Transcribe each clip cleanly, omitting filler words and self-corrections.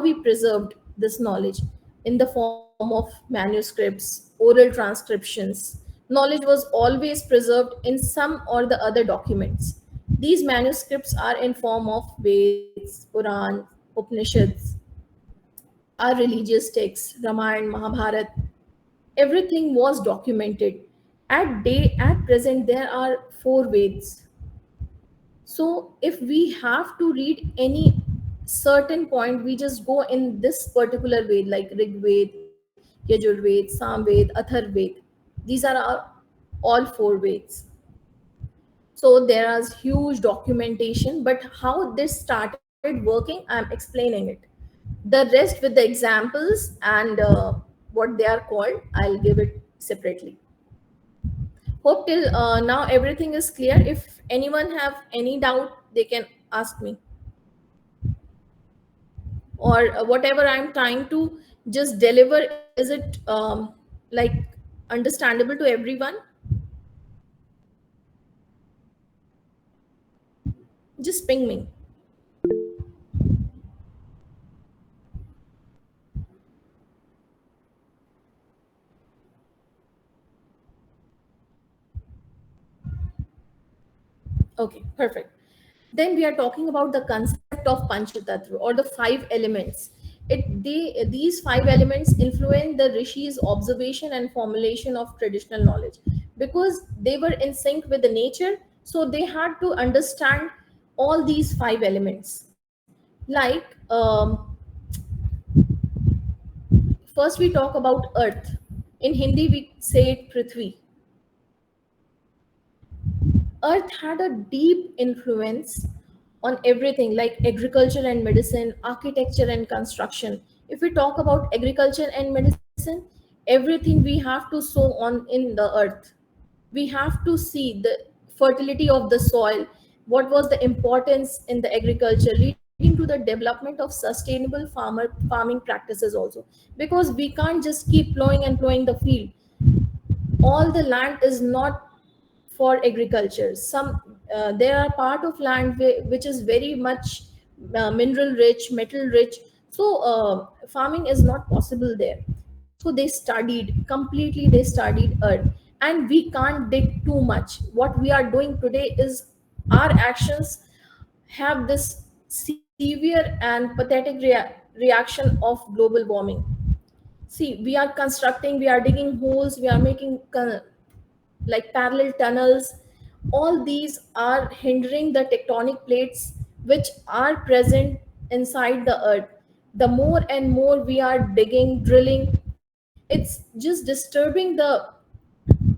we preserved this knowledge in the form of manuscripts, oral transcriptions. Knowledge was always preserved in some or the other documents. These manuscripts are in form of Veds, Puran, Upanishads, our religious texts, Ramayana, Mahabharata. Everything was documented. At present, there are four Veds. So if we have to read any certain point, we just go in this particular Ved, like Rig Ved, Yajur Ved, Sam Ved, Athar Ved. These are all four Veds. So there is huge documentation, but how this started working, I'm explaining it. The rest with the examples and what they are called, I'll give it separately. Hope till now everything is clear. If anyone have any doubt, they can ask me, or whatever I'm trying to just deliver. Is it like understandable to everyone? Just ping me. Okay, perfect. Then we are talking about the concept of Panchatattva or the five elements. These five elements influence the rishis' observation and formulation of traditional knowledge because they were in sync with the nature. So they had to understand all these five elements. Like first we talk about earth. In Hindi we say it Prithvi. Earth had a deep influence on everything like agriculture and medicine, architecture and construction. If we talk about agriculture and medicine, everything we have to sow on in the earth. We have to see the fertility of the soil, what was the importance in the agriculture, leading to the development of sustainable farming practices also. Because we can't just keep plowing and plowing the field. All the land is not for agriculture. Some there are part of land which is very much mineral rich, metal rich. So farming is not possible there. So they studied completely. They studied earth, and we can't dig too much. What we are doing today is our actions have this severe and pathetic reaction of global warming. See, we are constructing, we are digging holes, we are making like parallel tunnels. All these are hindering the tectonic plates which are present inside the earth. The more and more we are digging, drilling, it's just disturbing the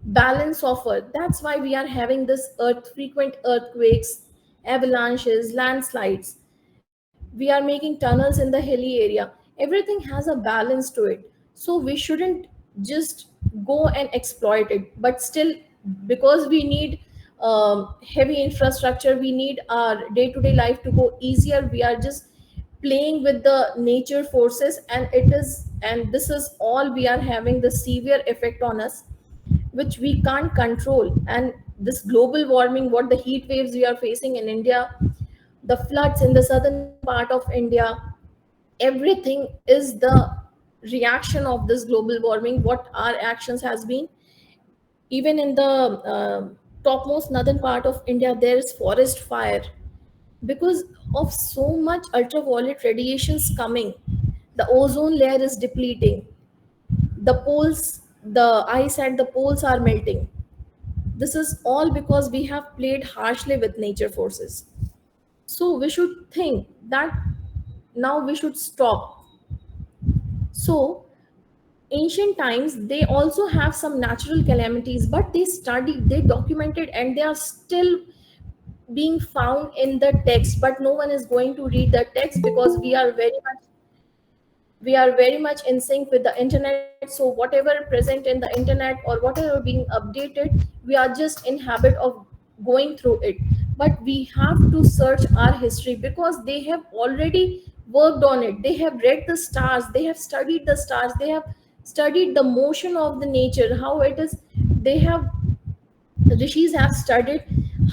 balance of earth. That's why we are having this earth frequent earthquakes, avalanches, landslides. We are making tunnels in the hilly area. Everything has a balance to it. So we shouldn't just go and exploit it, but still, because we need heavy infrastructure, we need our day-to-day life to go easier. We are just playing with the nature forces, and this is all we are having the severe effect on us, which we can't control. And this global warming, what the heat waves we are facing in India, the floods in the southern part of India, everything is the reaction of this global warming, what our actions has been. Even in the topmost northern part of India, there is forest fire because of so much ultraviolet radiations coming. The ozone layer is depleting. The poles, the ice at the poles are melting. This is all because we have played harshly with nature forces. So we should think that now we should stop. So ancient times, they also have some natural calamities, but they studied, they documented, and they are still being found in the text. But no one is going to read the text because we are very much in sync with the internet. So whatever present in the internet or whatever being updated, we are just in habit of going through it. But we have to search our history because they have already worked on it. They have read the stars, they have studied the stars, they have studied the motion of the nature, how it is. They have, the rishis have studied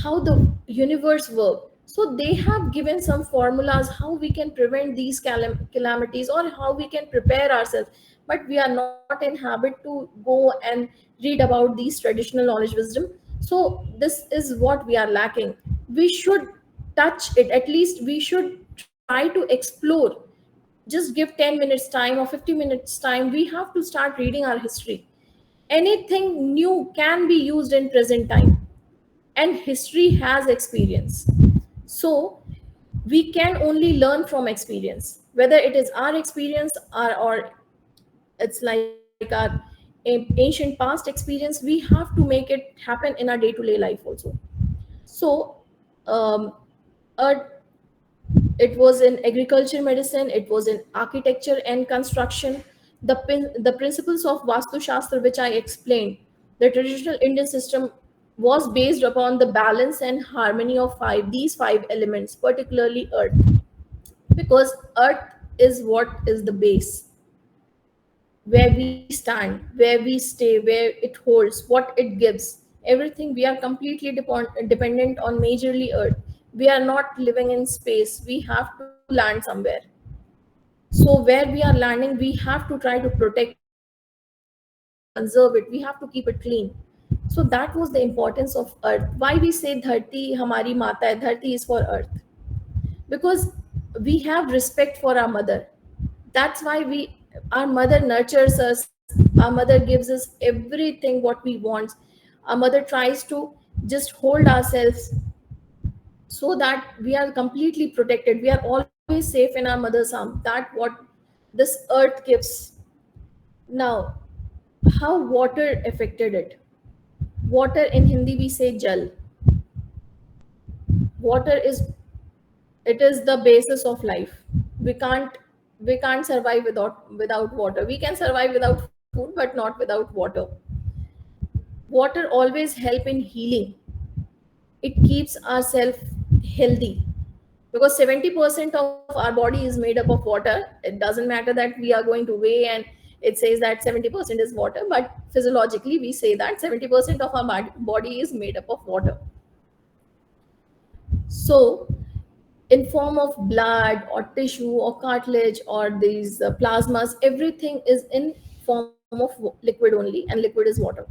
how the universe works. So they have given some formulas how we can prevent these calamities, or how we can prepare ourselves. But we are not in habit to go and read about these traditional knowledge wisdom. So this is what we are lacking. We should touch it. At least we should try to explore. Just give 10 minutes time or 50 minutes time. We have to start reading our history. Anything new can be used in present time, and history has experience. So we can only learn from experience, whether it is our experience, or it's like our ancient past experience. We have to make it happen in our day-to-day life also. So um, uh, it was in agriculture medicine, it was in architecture and construction. The principles of Vastu Shastra, which I explained, the traditional Indian system was based upon the balance and harmony of these five elements, particularly earth, because earth is what is the base, where we stand, where we stay, where it holds, what it gives. Everything, we are completely dependent on majorly earth. We are not living in space. We have to land somewhere. So where we are landing, we have to try to protect it. We have to conserve it. We have to keep it clean. So that was the importance of earth. Why we say dharti hamari mata hai, dharti is for earth, because we have respect for our mother. That's why we our mother nurtures us. Our mother gives us everything what we want. Our mother tries to just hold ourselves, so that we are completely protected. We are always safe in our mother's arm. That what this earth gives. Now, how water affected it? Water, in Hindi we say jal. Water is, it is the basis of life. We can't survive without water. We can survive without food, but not without water. Water always help in healing. It keeps ourselves healthy, because 70% of our body is made up of water. It doesn't matter that we are going to weigh and it says that 70% is water, but physiologically we say that 70% of our body is made up of water. So in form of blood or tissue or cartilage or these plasmas, everything is in form of liquid only, and liquid is water.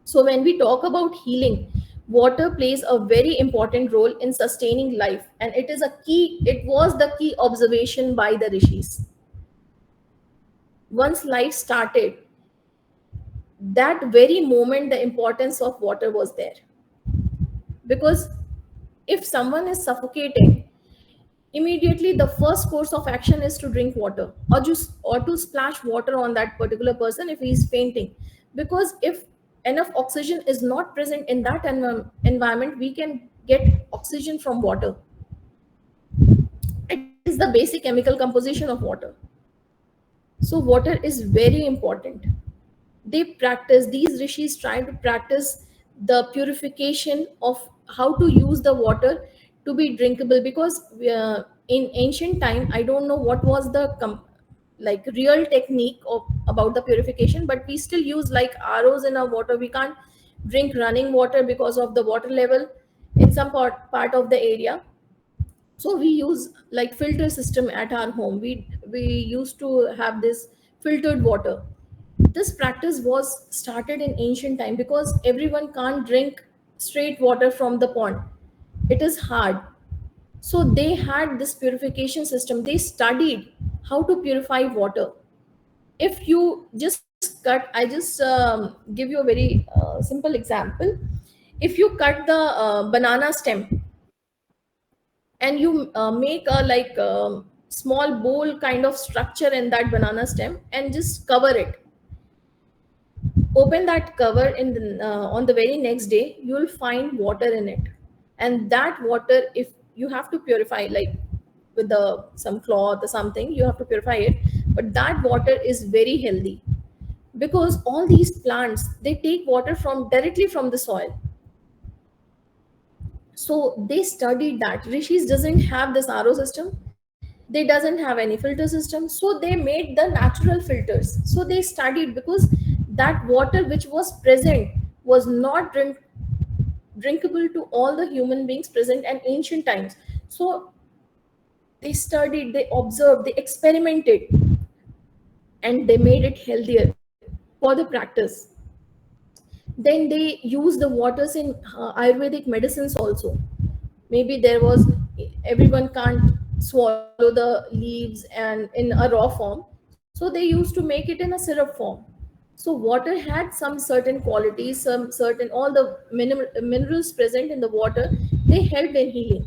So when we talk about healing, water plays a very important role in sustaining life, and it was the key observation by the rishis. Once life started, that very moment the importance of water was there. Because if someone is suffocating, immediately the first course of action is to drink water, or to splash water on that particular person if he is fainting. Because if enough oxygen is not present in that environment, we can get oxygen from water. It is the basic chemical composition of water. So water is very important. These rishis try to practice the purification of how to use the water to be drinkable. Because in ancient time, I don't know what was the like real technique about the purification, but we still use like ROs in our water. We can't drink running water because of the water level in some part of the area. So we use like filter system at our home. We used to have this filtered water. This practice was started in ancient time, because everyone can't drink straight water from the pond. It is hard. So they had this purification system. They studied how to purify water. If you just cut, I just give you a very simple example. If you cut the banana stem, and you make a like small bowl kind of structure in that banana stem and just cover it, open that cover on the very next day, you'll find water in it. And that water, if you have to purify, like with some cloth or something, you have to purify it. But that water is very healthy, because all these plants, they take water from directly from the soil. So they studied that rishis doesn't have this RO system. They doesn't have any filter system, so they made the natural filters. So they studied, because that water which was present was not drinkable to all the human beings present in ancient times. So they studied, they observed, they experimented, and they made it healthier for the practice. Then they use the waters in Ayurvedic medicines also. Maybe there was, everyone can't swallow the leaves and in a raw form, so they used to make it in a syrup form. So water had some certain qualities, some certain, all the minerals present in the water, they helped in healing.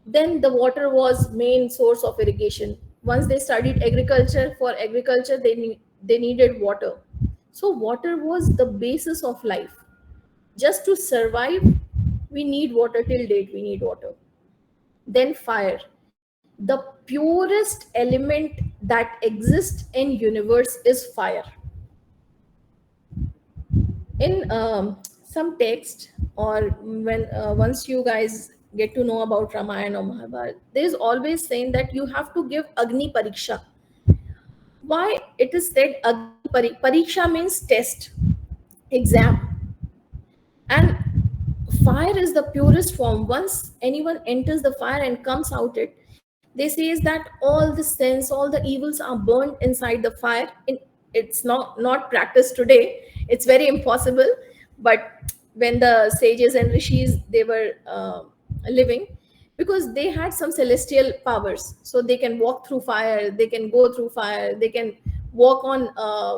Then the water was main source of irrigation. Once they studied agriculture, for agriculture they needed water. So water was the basis of life. Just to survive, we need water. Till date we need water. Then fire, the purest element that exists in universe is fire. In some text, or when once you guys get to know about Ramayana or Mahabharata, there is always saying that you have to give Agni Pariksha. Why it is said Agni Pariksha means test, exam. And fire is the purest form. Once anyone enters the fire and comes out it, they says that all the sins, all the evils are burned inside the fire. It's not practiced today. It's very impossible. But when the sages and rishis, they were living, because they had some celestial powers, so they can walk through fire, they can go through fire, they can walk on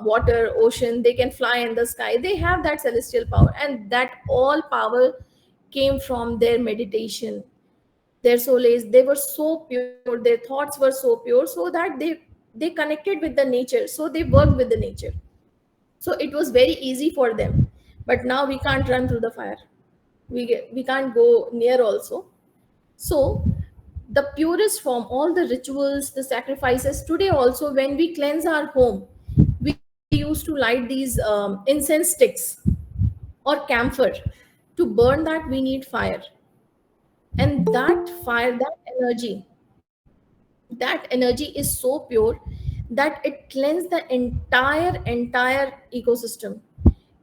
water, ocean, they can fly in the sky. They have that celestial power, and that all power came from their meditation. Their souls, they were so pure, their thoughts were so pure, so that they connected with the nature, so they worked with the nature. So it was very easy for them. But now we can't run through the fire, we can't go near also. So the purest form, all the rituals, the sacrifices, today also when we cleanse our home, we used to light these incense sticks or camphor. To burn that we need fire. And that fire, that energy is so pure that it cleanses the entire ecosystem.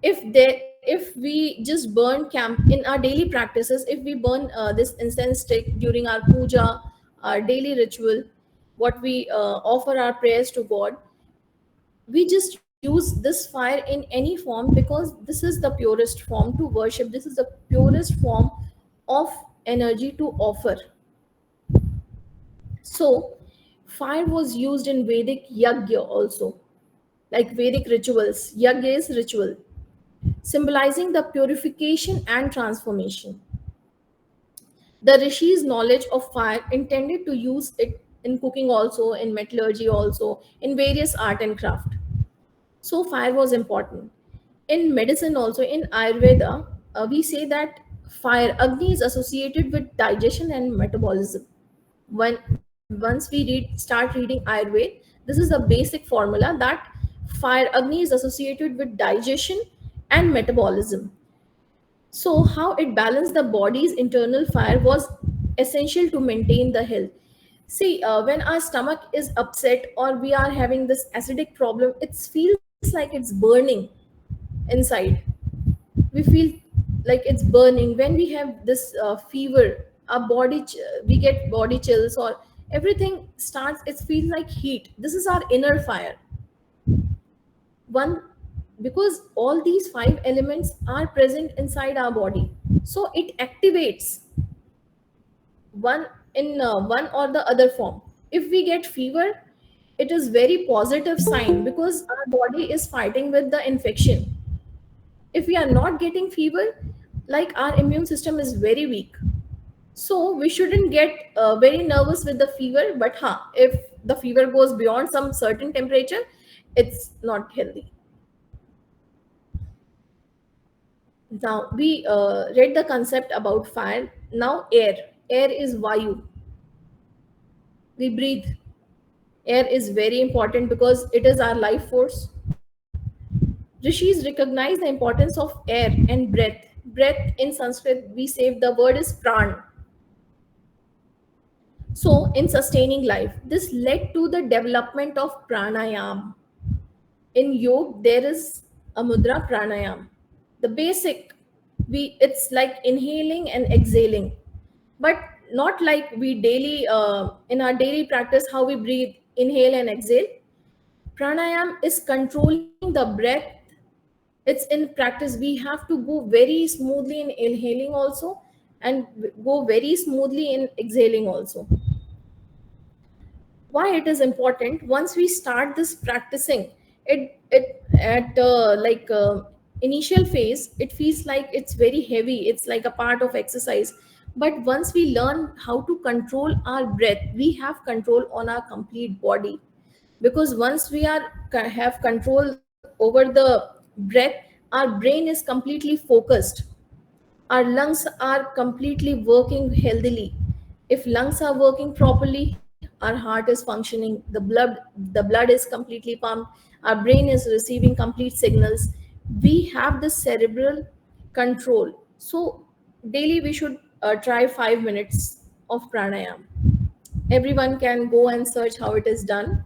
If we just burn camp in our daily practices, if we burn this incense stick during our puja, our daily ritual, what we offer our prayers to God, we just use this fire in any form, because this is the purest form to worship, this is the purest form of energy to offer. So fire was used in Vedic yagya also, like Vedic rituals. Yagya is ritual, symbolizing the purification and transformation. The rishis' knowledge of fire intended to use it in cooking also, in metallurgy also, in various art and craft. So fire was important. In medicine also, in Ayurveda, we say that fire, Agni, is associated with digestion and metabolism. Once we start reading Ayurveda, this is a basic formula that fire, Agni, is associated with digestion and metabolism. So how it balanced the body's internal fire was essential to maintain the health. See, when our stomach is upset or we are having this acidic problem, it feels like it's burning inside. We feel like it's burning. When we have this fever, our we get body chills, or everything starts, it feels like heat. This is our inner fire. One, because all these five elements are present inside our body, so it activates one in one or the other form. If we get fever, it is very positive sign, because our body is fighting with the infection. If we are not getting fever, like our immune system is very weak, so we shouldn't get very nervous with the fever. But if the fever goes beyond some certain temperature, it's not healthy. Now we read the concept about fire. Now air is vayu, we breathe. Air is very important because it is our life force. Rishis recognize the importance of air and breath. Breath in Sanskrit, we say the word is pran. So, in sustaining life, this led to the development of pranayam. In yoga, there is a mudra pranayam, the basic. We It's like inhaling and exhaling, but not like we daily in our daily practice how we breathe, inhale and exhale. Pranayam is controlling the breath. It's in practice. We have to go very smoothly in inhaling also, and go very smoothly in exhaling also. Why it is important? Once we start this practicing it at initial phase, it feels like it's very heavy, it's like a part of exercise. But once we learn how to control our breath, we have control on our complete body. Because once we have control over the breath, our brain is completely focused, our lungs are completely working healthily. If lungs are working properly, our heart is functioning, the blood is completely pumped, our brain is receiving complete signals. We have the cerebral control. So daily we should try 5 minutes of pranayam. Everyone can go and search how it is done,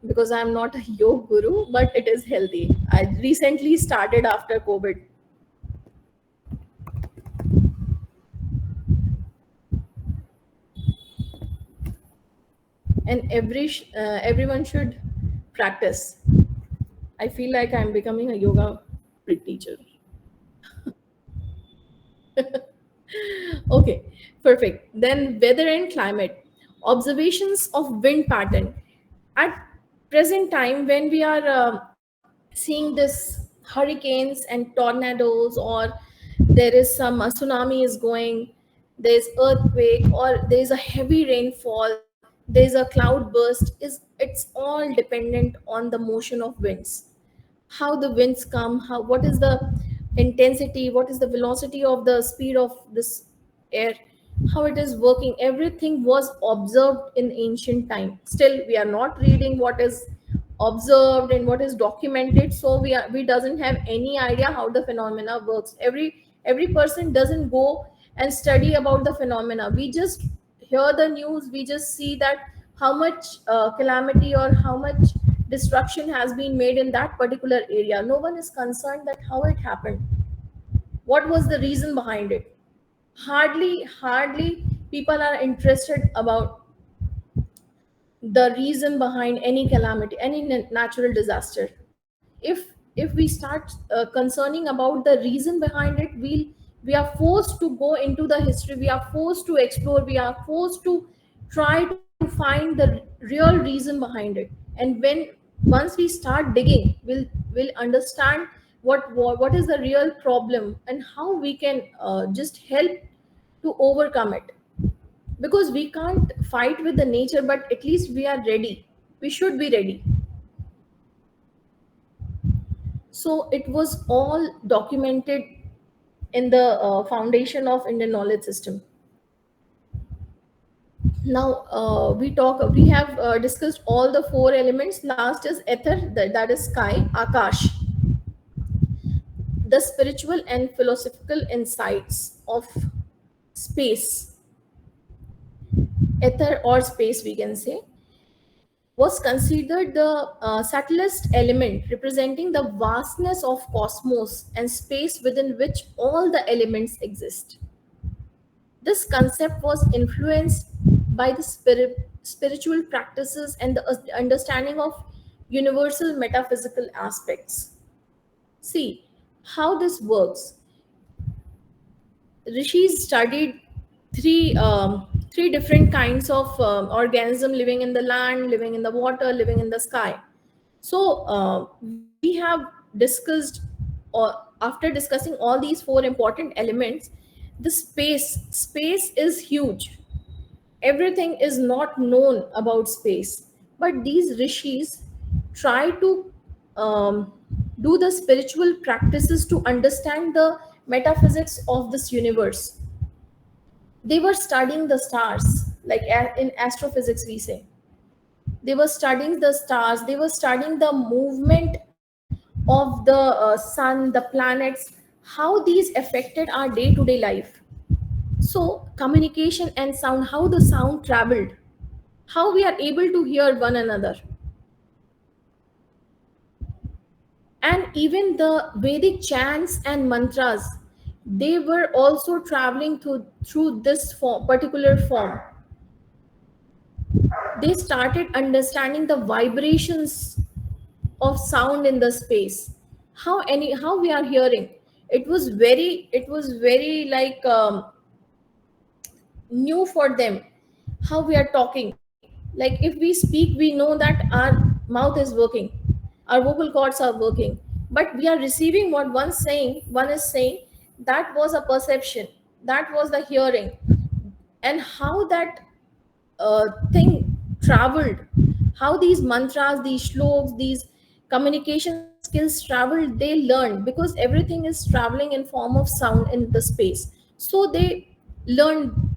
because I'm not a yoga guru, but it is healthy. I recently started after COVID. And everyone should practice. I feel like I'm becoming a yoga teacher. Okay, perfect. Then weather and climate. Observations of wind pattern. At present time, when we are seeing this hurricanes and tornadoes, or there is some tsunami is going, there's earthquake, or there's a heavy rainfall, there's a cloud burst, is it's all dependent on the motion of winds. How the winds come, how, what is the intensity, what is the velocity of the speed of this air, how it is working, everything was observed in ancient time. Still we are not reading what is observed and what is documented, so we doesn't have any idea how the phenomena works. Every person doesn't go and study about the phenomena. We just hear the news, we just see that how much calamity or how much destruction has been made in that particular area. No one is concerned that how it happened, what was the reason behind it. Hardly people are interested about the reason behind any calamity, any natural disaster. If we start concerning about the reason behind it, we are forced to go into the history, we are forced to explore, we are forced to try to find the real reason behind it. And when once we start digging, we'll understand what is the real problem and how we can just help to overcome it. Because we can't fight with the nature, but at least we are ready, we should be ready. So it was all documented in the foundation of Indian knowledge system. Now we have discussed all the four elements. Last is ether, that is sky, akash, the spiritual and philosophical insights of space. Ether or space, we can say, was considered the subtlest element, representing the vastness of cosmos and space within which all the elements exist. This concept was influenced by the spiritual practices and the understanding of universal metaphysical aspects. See how this works. Rishis studied three three different kinds of organism living in the land, living in the water, living in the sky. So we have discussed, or after discussing all these four important elements, the space is huge. Everything is not known about space, but these rishis try to um, do the spiritual practices to understand the metaphysics of this universe. They were studying the stars, like in astrophysics we say. They were studying the stars, they were studying the movement of the sun, the planets, how these affected our day to day life. So communication and sound, how the sound traveled, how we are able to hear one another. And even the Vedic chants and mantras, they were also traveling through this particular form. They started understanding the vibrations of sound in the space, how we are hearing. It was very like new for them, how we are talking. Like if we speak, we know that our mouth is working, our vocal cords are working, but we are receiving what one is saying. That was a perception, that was the hearing. And how that thing traveled, how these mantras, these shloks, these communication skills traveled, they learned, because everything is traveling in form of sound in the space. So they learned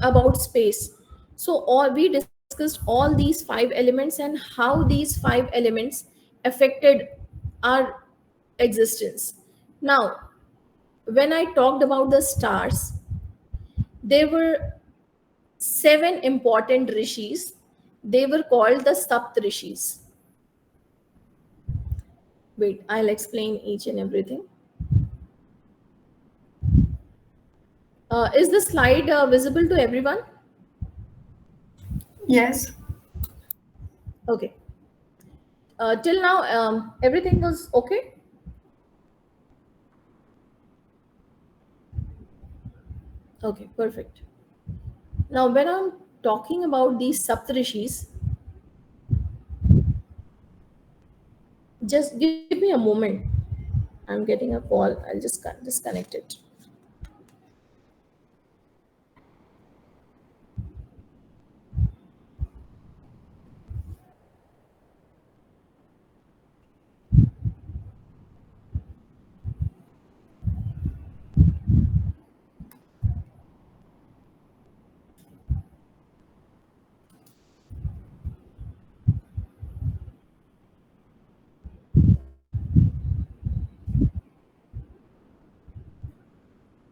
about space. So all we discussed all these five elements and how these five elements affected our existence. Now, when I talked about the stars, there were seven important rishis. They were called the Sapt rishis. Wait, I'll explain each and everything. Is the slide visible to everyone? Yes. Okay. Till now, everything was okay? Okay, perfect. Now, when I'm talking about these Saptarishis, just give me a moment. I'm getting a call. I'll just disconnect it.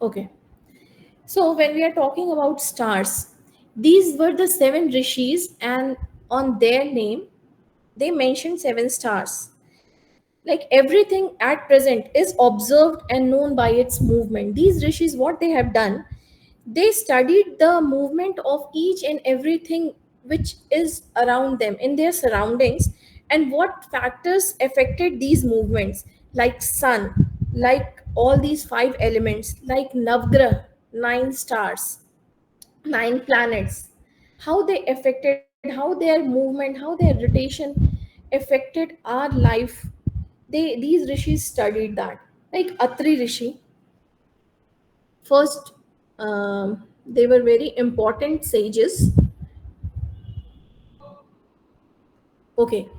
Okay. So when we are talking about stars, these were the seven rishis, and on their name, they mentioned seven stars. Like everything at present is observed and known by its movement. These rishis, what they have done, they studied the movement of each and everything which is around them in their surroundings, and what factors affected these movements, like sun, like all these five elements, like Navgrah, nine stars, nine planets, how they affected, how their movement, how their rotation affected our life. These rishis studied that. Like Atri Rishi, first, they were very important sages. Okay,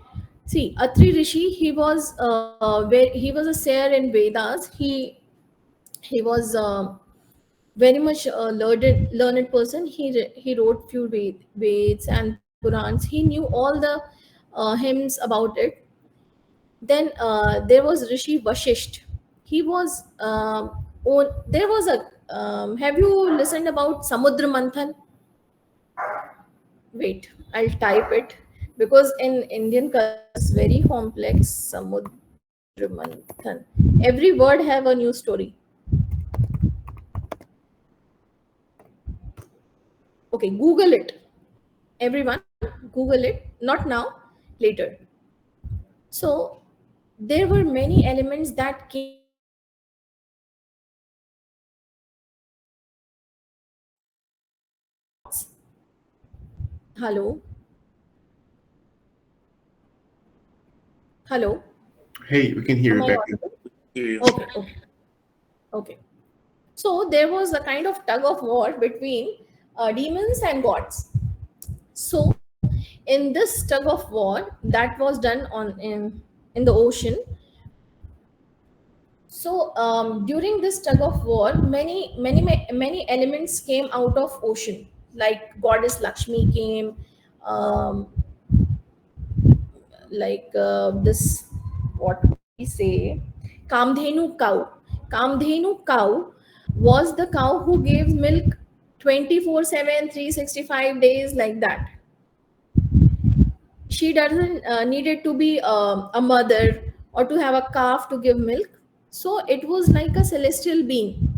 see, Atri Rishi, he was a seer in Vedas. He was very much a learned person. He wrote few Veds and Purans. He knew all the hymns about it. Then there was Rishi Vashisht. He was there was a have you listened about Samudra Manthan? Wait, I'll type it, because in Indian culture it's very complex. Samudra Manthan. Every word have a new story. Okay, Google it. Everyone, Google it. Not now, later. So there were many elements that came out of ocean. Hello, hello. Hey, we can hear Am you I back. audible? Hear you. Okay, okay, okay. So there was a kind of tug of war between demons and gods. So in this tug of war that was done in the ocean, so during this tug of war, many elements came out of ocean. Like goddess Lakshmi came, um, like this, what we say, Kamdhenu cow. Kamdhenu cow was the cow who gave milk 24/7, 365 days, like that. She doesn't needed to be a mother or to have a calf to give milk. So it was like a celestial being.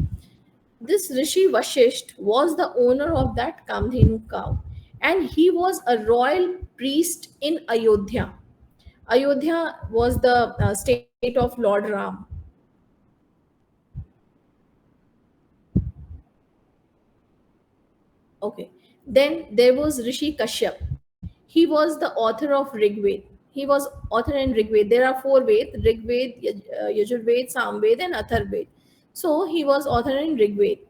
This Rishi Vashisht was the owner of that Kamdhenu cow, and he was a royal priest in Ayodhya. Ayodhya was the state of Lord Ram. Okay. Then there was Rishi Kashyap. He was the author of Rigved. He was author in Rigved. There are four Ved: Rigved, Yajurved, Samved, and Atharved. So he was author in Rigved.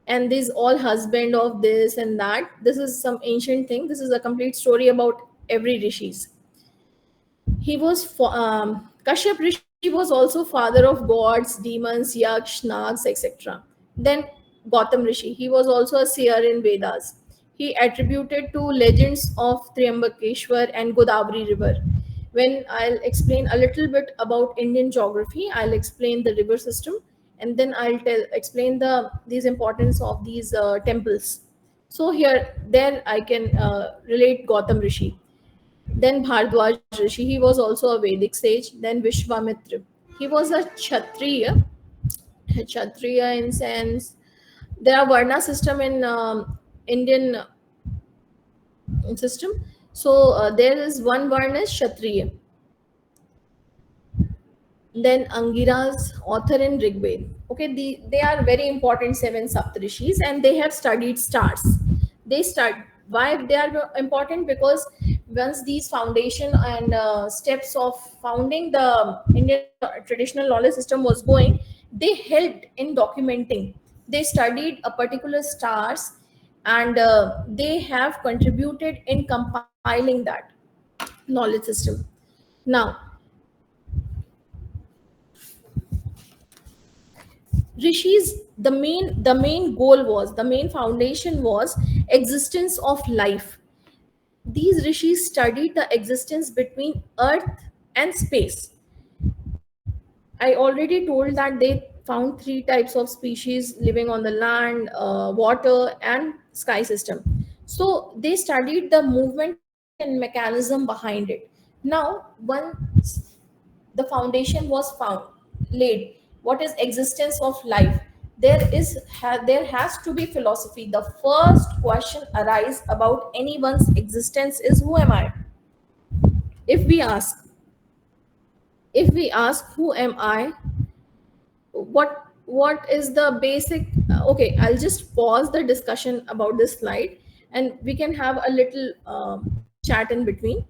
And this all husband of this and that. This is some ancient thing. This is a complete story about every rishis. Kashyap Rishi was also father of gods, demons, yaksh, nags, etc. Then Gautam Rishi, he was also a seer in Vedas. He attributed to legends of Triambakeshwar and Godavari River. When I'll explain a little bit about Indian geography, I'll explain the river system, and then I'll explain these importance of these temples. So here, there I can relate Gautam Rishi. Then Bhardwaj Rishi, he was also a Vedic sage. Then Vishwamitra, he was a Kshatriya in sense. There are Varna system in Indian system. So there is one Varna is Kshatriya. Then Angira's author in Rigved. Okay, they are very important seven Saptarishis, and they have studied stars. They start why they are important, because once these foundation and steps of founding the Indian traditional knowledge system was going, they helped in documenting. They studied a particular stars, and they have contributed in compiling that knowledge system. Now, rishis, the main foundation was existence of life. These rishis studied the existence between earth and space. I already told that they found three types of species living on the land, water, and sky system. So they studied the movement and mechanism behind it. Now, once the foundation was found, laid, what is existence of life, there has to be philosophy. The first question arise about anyone's existence is, who am I? if we ask if we ask who am I, what is the basic, okay, I'll just pause the discussion about this slide, and we can have a little chat in between.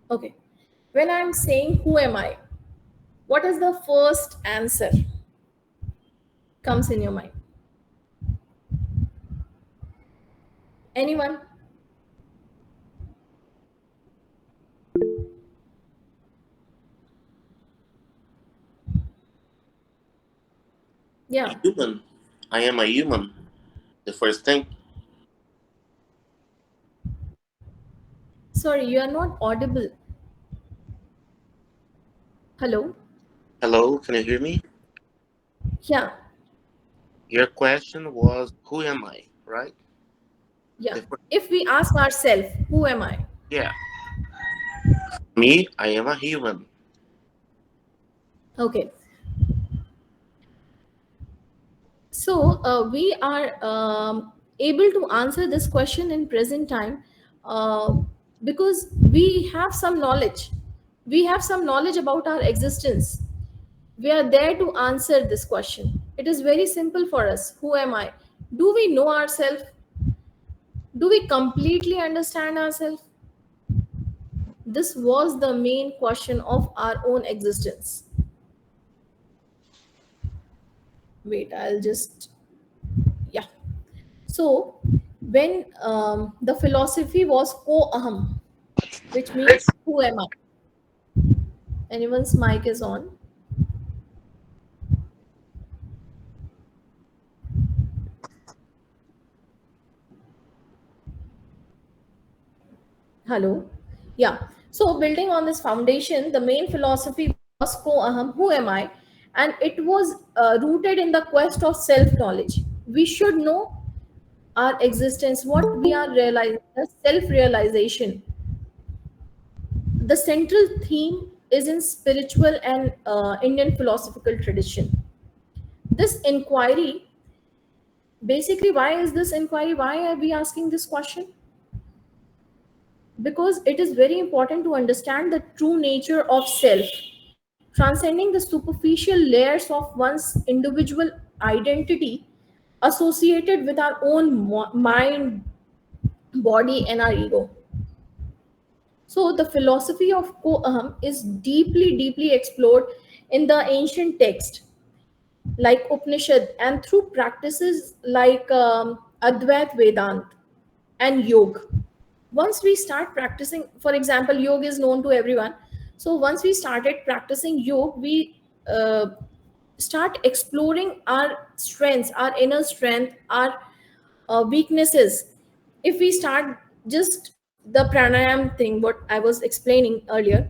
Okay, when I'm saying who am I, what is the first answer comes in your mind? Anyone? Yeah. Human. I am a human. The first thing. Sorry, you are not audible. Hello? Hello, can you hear me? Yeah. Your question was, who am I? Right? Yeah. The first, If we ask ourselves, who am I? yeah. Me, I am a human. Okay. So we are able to answer this question in present time, uh, because we have some knowledge. We have some knowledge about our existence. We are there to answer this question. It is very simple for us. Who am I? Do we know ourselves? Do we completely understand ourselves? This was the main question of our own existence. Wait, I'll just, yeah. So, when the philosophy was ko aham, which means who am I? Anyone's mic is on. Hello. Yeah. So, building on this foundation, the main philosophy was ko aham, who am I? And it was rooted in the quest of self knowledge. We should know our existence, what we are realizing, the self realization. The central theme is in spiritual and Indian philosophical tradition. This inquiry Basically, why is this inquiry? Why are we asking this question? Because it is very important to understand the true nature of self, transcending the superficial layers of one's individual identity associated with our own mind, body, and our ego. So, the philosophy of Ko-Aham is deeply, deeply explored in the ancient text like Upanishad and through practices like Advait Vedant and Yoga. Once we start practicing, for example, yoga is known to everyone. So once we started practicing yoga, we start exploring our strengths, our inner strength, our weaknesses. If we start just the pranayam thing, what I was explaining earlier,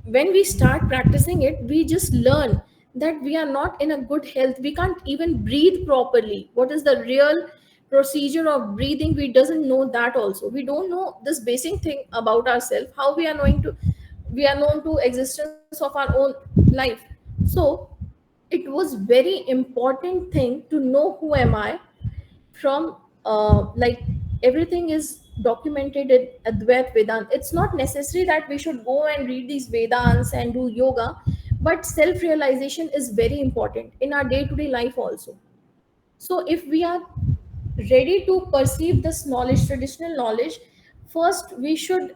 when we start practicing it, we just learn that we are not in a good health. We can't even breathe properly. What is the real procedure of breathing? We doesn't know that also. We don't know this basic thing about ourselves, how we are knowing to, we are known to existence of our own life. So it was very important thing to know who am I from, like everything is documented in Advait Vedanta. It's not necessary that we should go and read these Vedants and do yoga, but self realization is very important in our day to day life also. So, if we are ready to perceive this knowledge, traditional knowledge, first we should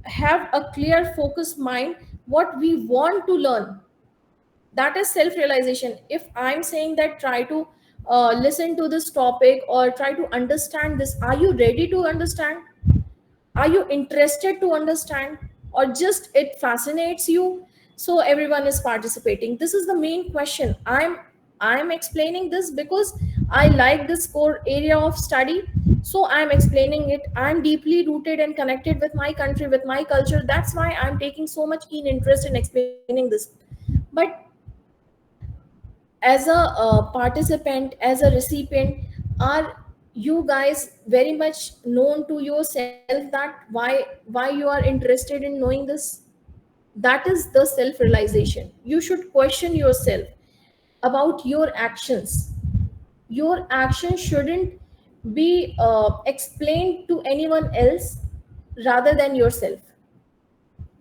have a clear, focused mind what we want to learn. That is self realization. If I'm saying that try to listen to this topic or try to understand this, are you ready to understand? Are you interested to understand, or just it fascinates you? So everyone is participating. This is the main question. I'm explaining this because I like this core area of study. So I'm explaining it. I'm deeply rooted and connected with my country, with my culture. That's why I'm taking so much keen interest in explaining this. But as a participant, as a recipient, are you guys very much known to yourself that why you are interested in knowing this? That is the self realization. You should question yourself about your actions. Your actions shouldn't be explained to anyone else rather than yourself.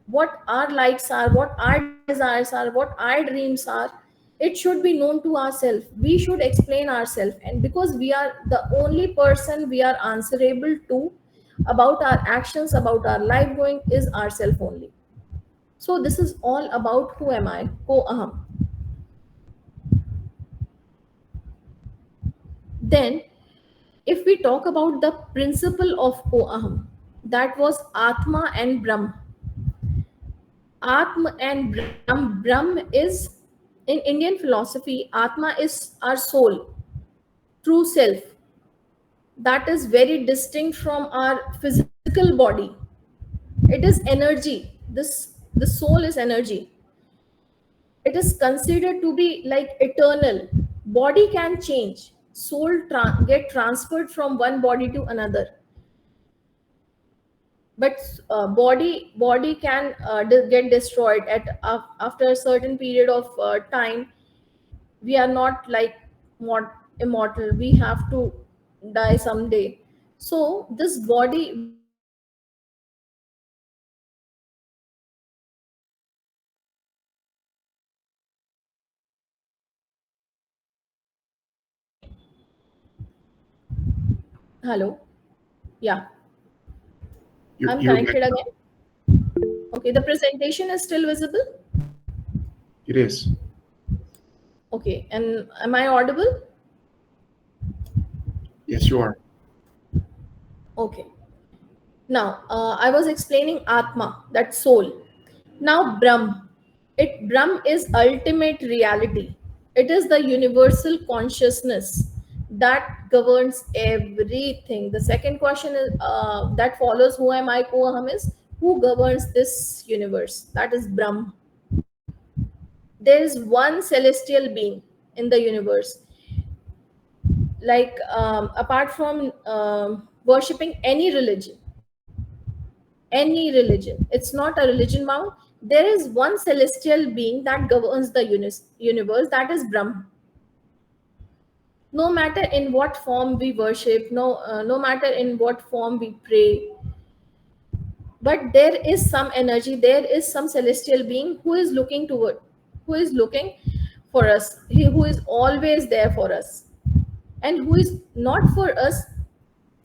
What our likes are, what our desires are, what our dreams are, it should be known to ourselves. We should explain ourselves, and because we are the only person we are answerable to about our actions, about our life going, is ourselves only. So this is all about who am I, ko-aham. Then if we talk about the principle of ko-aham, that was atma and brahm. Atma and Brahm. Brahm is, in Indian philosophy, Atma is our soul, true self. That is very distinct from our physical body. It is energy. The soul is energy. It is considered to be like eternal. Body can change. Soul get transferred from one body to another, but body can get destroyed at after a certain period of time. We are not like immortal. We have to die someday. So this body, we have to understand this body can change. Soul can get transferred from one body to another. Hello. Yeah, I'm You're back connected now. again. Okay, the presentation is still visible. It is. Okay, and am I audible? Yes, you are. Okay. Now, I was explaining Atma, that soul. Now, Brahm. Brahm is ultimate reality. It is the universal consciousness that governs everything. The second question is that follows: Who am I? Ko-aham is who governs this universe. That is Brahm. There is one celestial being in the universe. Like apart from worshipping any religion, it's not a religion bound. There is one celestial being that governs the universe, that is Brahm. No matter in what form we worship, no matter in what form we pray, but there is some energy, there is some celestial being who is looking toward, who is looking for us, who is always there for us, and who is not for us,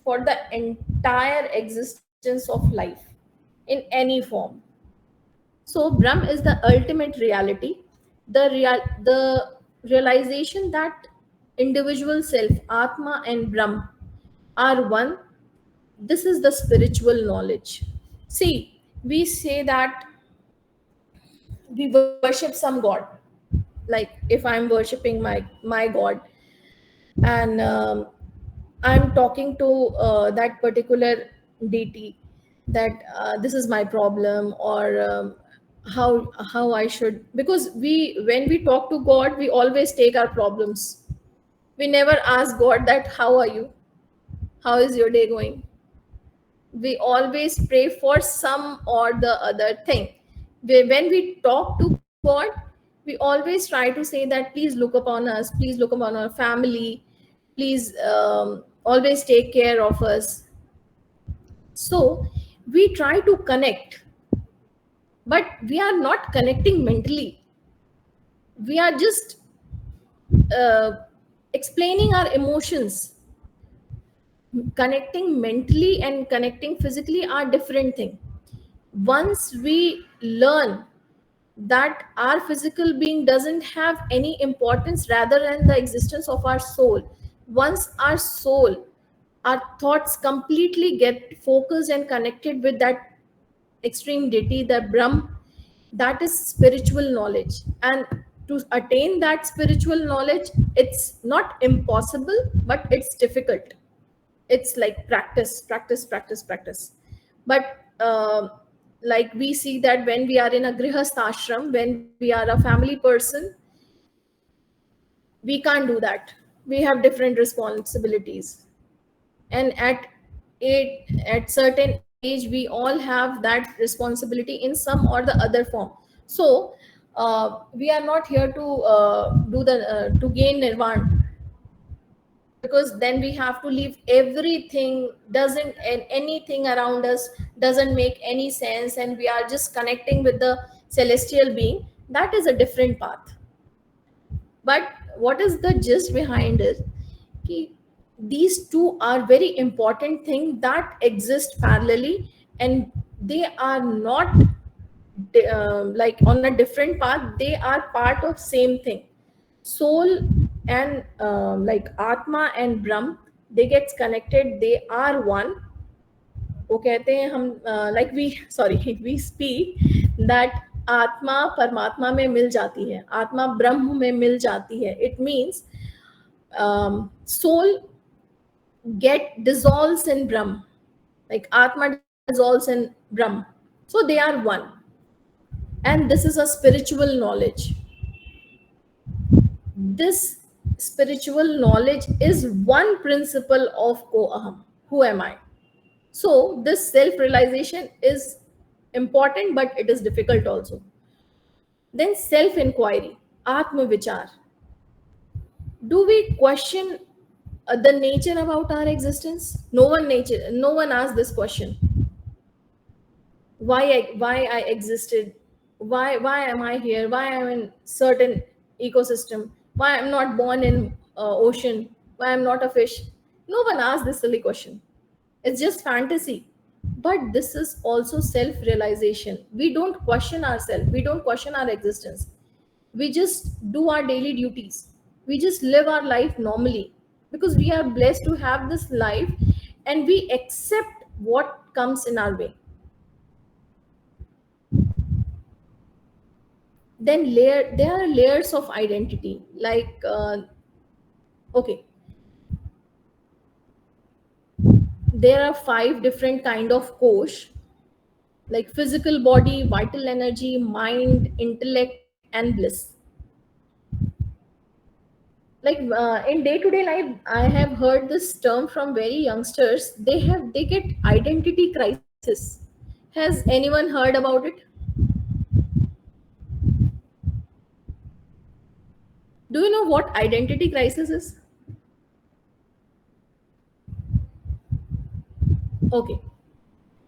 for the entire existence of life in any form. So Brahm is the ultimate reality, the realization that individual self, Atma and Brahm, are one. This is the spiritual knowledge. See, we say that we worship some god. Like if I'm worshiping my god, and I'm talking to that particular deity, that this is my problem, or how I should, because we, when we talk to god, we always take our problems. We never ask god that how are you, how is your day going. We always pray for some or the other thing. When we talk to god, we always try to say that please look upon us, please look upon our family, please always take care of us. So we try to connect, but we are not connecting mentally. We are just uh, explaining our emotions. Connecting mentally and connecting physically are different thing. Once we learn that our physical being doesn't have any importance rather than the existence of our soul, once our soul, our thoughts completely get focused and connected with that extreme deity, the Brahm, that is spiritual knowledge. And to attain that spiritual knowledge, it's not impossible, but it's difficult. It's like practice, practice, practice, practice. But like we see that when we are in a grihastha ashram, when we are a family person, we can't do that. We have different responsibilities, and at certain age we all have that responsibility in some or the other form. So we are not here to to gain nirvana, because then we have to leave everything, doesn't, and anything around us doesn't make any sense, and we are just connecting with the celestial being. That is a different path. But what is the gist behind it? Ki these two are very important things that exist parallelly, and they are not like on a different path. They are part of same thing. Soul and like Atma and Brahm, they get connected, they are one. वो कहते हैं हम, like we sorry we speak that आत्मा परमात्मा में मिल जाती है, आत्मा ब्रह्म में मिल जाती है. It means soul get dissolves in Brahm, like Atma dissolves in Brahm. So they are one, and this is a spiritual knowledge. This spiritual knowledge is one principle of Ko-Aham. Who am I? So this self-realization is important, but it is difficult also. Then self-inquiry, Atma Vichar. Do we question the nature about our existence? No one asks this question. Why I existed? Why am I here? Why I'm in certain ecosystem? Why I'm not born in ocean? Why I'm not a fish? No one asks this silly question. It's just fantasy. But this is also self-realization. We don't question ourselves. We don't question our existence. We just do our daily duties. We just live our life normally, because we are blessed to have this life, and we accept what comes in our way. Then there are layers of identity, like okay, there are 5 different kind of kosh, like physical body, vital energy, mind, intellect, and bliss. Like in day to day life, I have heard this term from very youngsters. They get identity crisis. Has anyone heard about it? Do you know what identity crisis is? Okay.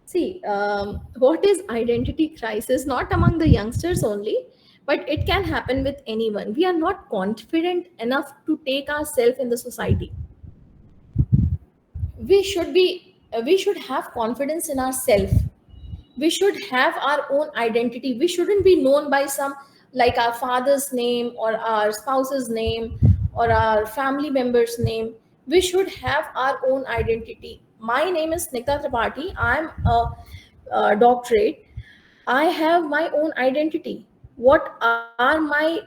See, what is identity crisis? Not among the youngsters only, but it can happen with anyone. We are not confident enough to take ourselves in the society. We should have confidence in ourselves. We should have our own identity. We shouldn't be known by some, like our father's name or our spouse's name or our family member's name. We should have our own identity. My name is Nikta Tripathi. I'm a doctorate. I have my own identity. What are my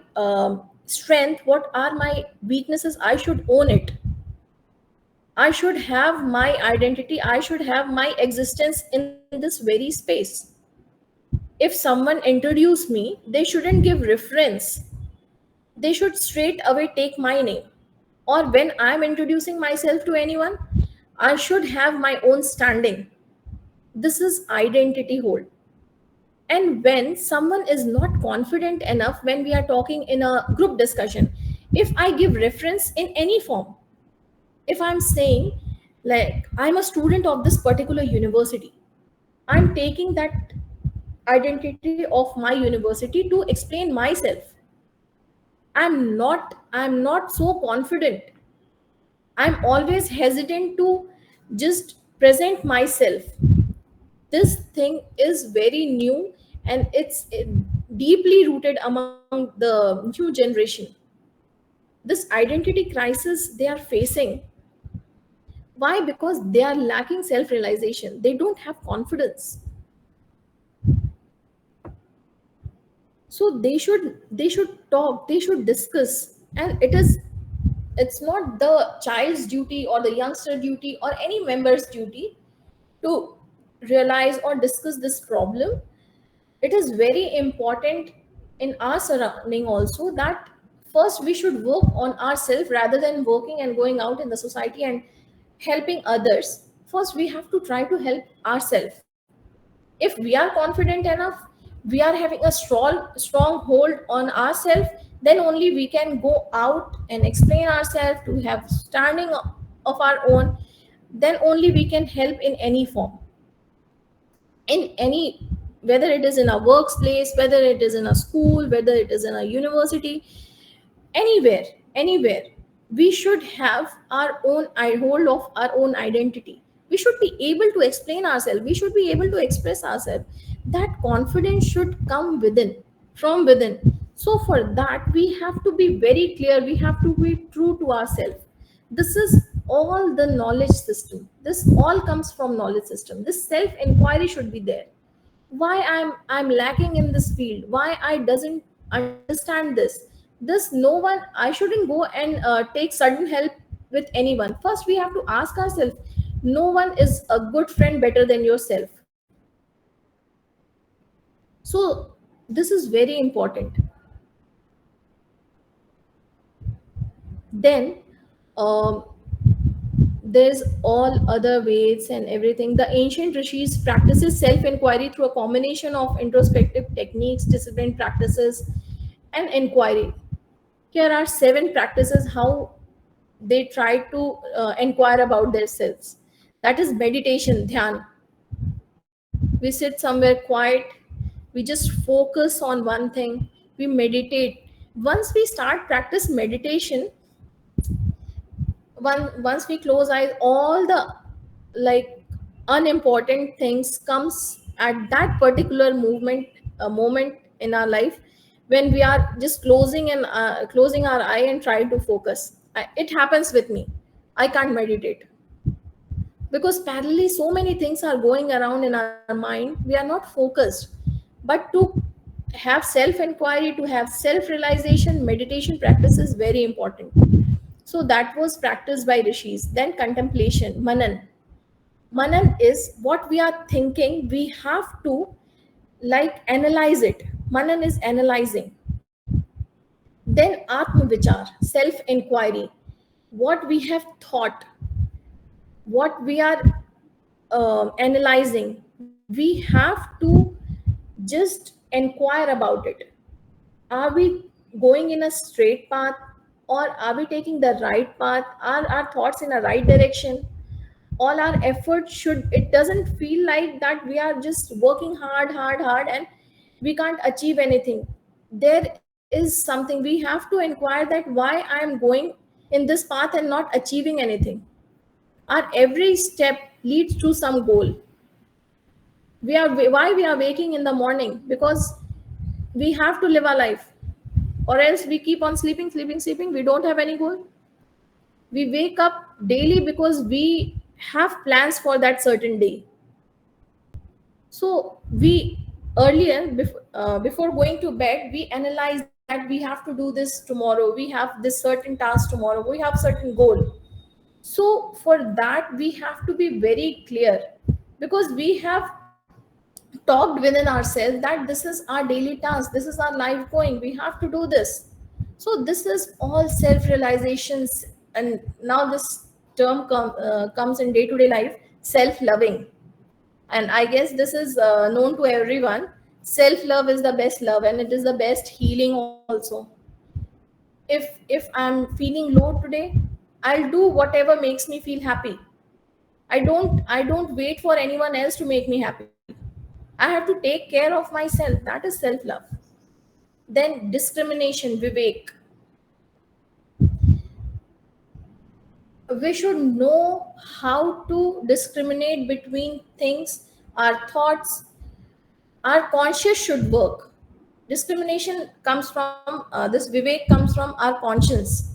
strength, what are my weaknesses? I should own it. I should have my identity. I should have my existence in this very space. If someone introduce me, they shouldn't give reference. They should straight away take my name. Or when I'm introducing myself to anyone, I should have my own standing. This is identity hold. And when someone is not confident enough, when we are talking in a group discussion, if I give reference in any form, if I'm saying, like, I'm a student of this particular university, I'm taking that identity of my university to explain myself. I'm not so confident. I'm always hesitant to just present myself. This thing is very new, and it's deeply rooted among the new generation. This identity crisis they are facing. Why? Because they are lacking self realization. They don't have confidence. So they should talk, they should discuss. And it's not the child's duty or the youngster duty or any member's duty to realize or discuss this problem. It is very important in our surrounding also, that first we should work on ourselves rather than working and going out in the society and helping others. First we have to try to help ourselves. If we are confident enough, we are having a strong hold on ourselves, then only we can go out and explain ourselves to have standing of our own. Then only we can help in any form, in any, whether it is in a workplace, whether it is in a school, whether it is in a university, anywhere. We should have our own hold of our own identity. We should be able to explain ourselves, we should be able to express ourselves. That confidence should come within, from within. So for that we have to be very clear, we have to be true to ourselves. This is all the knowledge system. This all comes from knowledge system. This self inquiry should be there. Why I'm lacking in this field, why I doesn't understand this no one. I shouldn't go and take sudden help with anyone. First we have to ask ourselves, no one is a good friend better than yourself. So this is very important. Then um, there's all other ways and everything. The ancient rishis practices self-inquiry through a combination of introspective techniques, disciplined practices, and inquiry. Here are 7 practices how they try to inquire about themselves. That is meditation, dhyan. We sit somewhere quiet, we just focus on one thing, we meditate. Once we start practice meditation, once we close eyes, all the, like, unimportant things comes at that particular movement moment in our life, when we are just closing our eye and try to focus. It happens with me. I can't meditate because parallelly so many things are going around in our mind. We are not focused. But to have self inquiry, to have self realization, meditation practice is very important. So that was practiced by rishis. Then contemplation, manan. Manan is what we are thinking, we have to, like, analyze it. Manan is analyzing. Then atma vichar, self inquiry. What we have thought, what we are analyzing, we have to just inquire about it. Are we going in a straight path, or are we taking the right path? Are our thoughts in a right direction, all our effort should, it doesn't feel like that we are just working hard and we can't achieve anything. There is something we have to inquire, that why I am going in this path and not achieving anything. Our every step leads to some goal. We are, why we are waking in the morning? Because we have to live our life, or else we keep on sleeping, we don't have any goal. We wake up daily because we have plans for that certain day. So we, earlier, before going to bed, we analyze that we have to do this tomorrow, we have this certain task tomorrow, we have certain goal. So for that we have to be very clear, because we have talked within ourselves that this is our daily task, this is our life going, we have to do this. So this is all self realizations. And now this term comes in day to day life, self loving. And I guess this is known to everyone. Self love is the best love, and it is the best healing also. If I'm feeling low today, I'll do whatever makes me feel happy. I don't wait for anyone else to make me happy. I have to take care of myself. That is self love. Then discrimination, Vivek. We should know how to discriminate between things, our thoughts, our conscious should work. Discrimination comes from this Vivek comes from our conscience.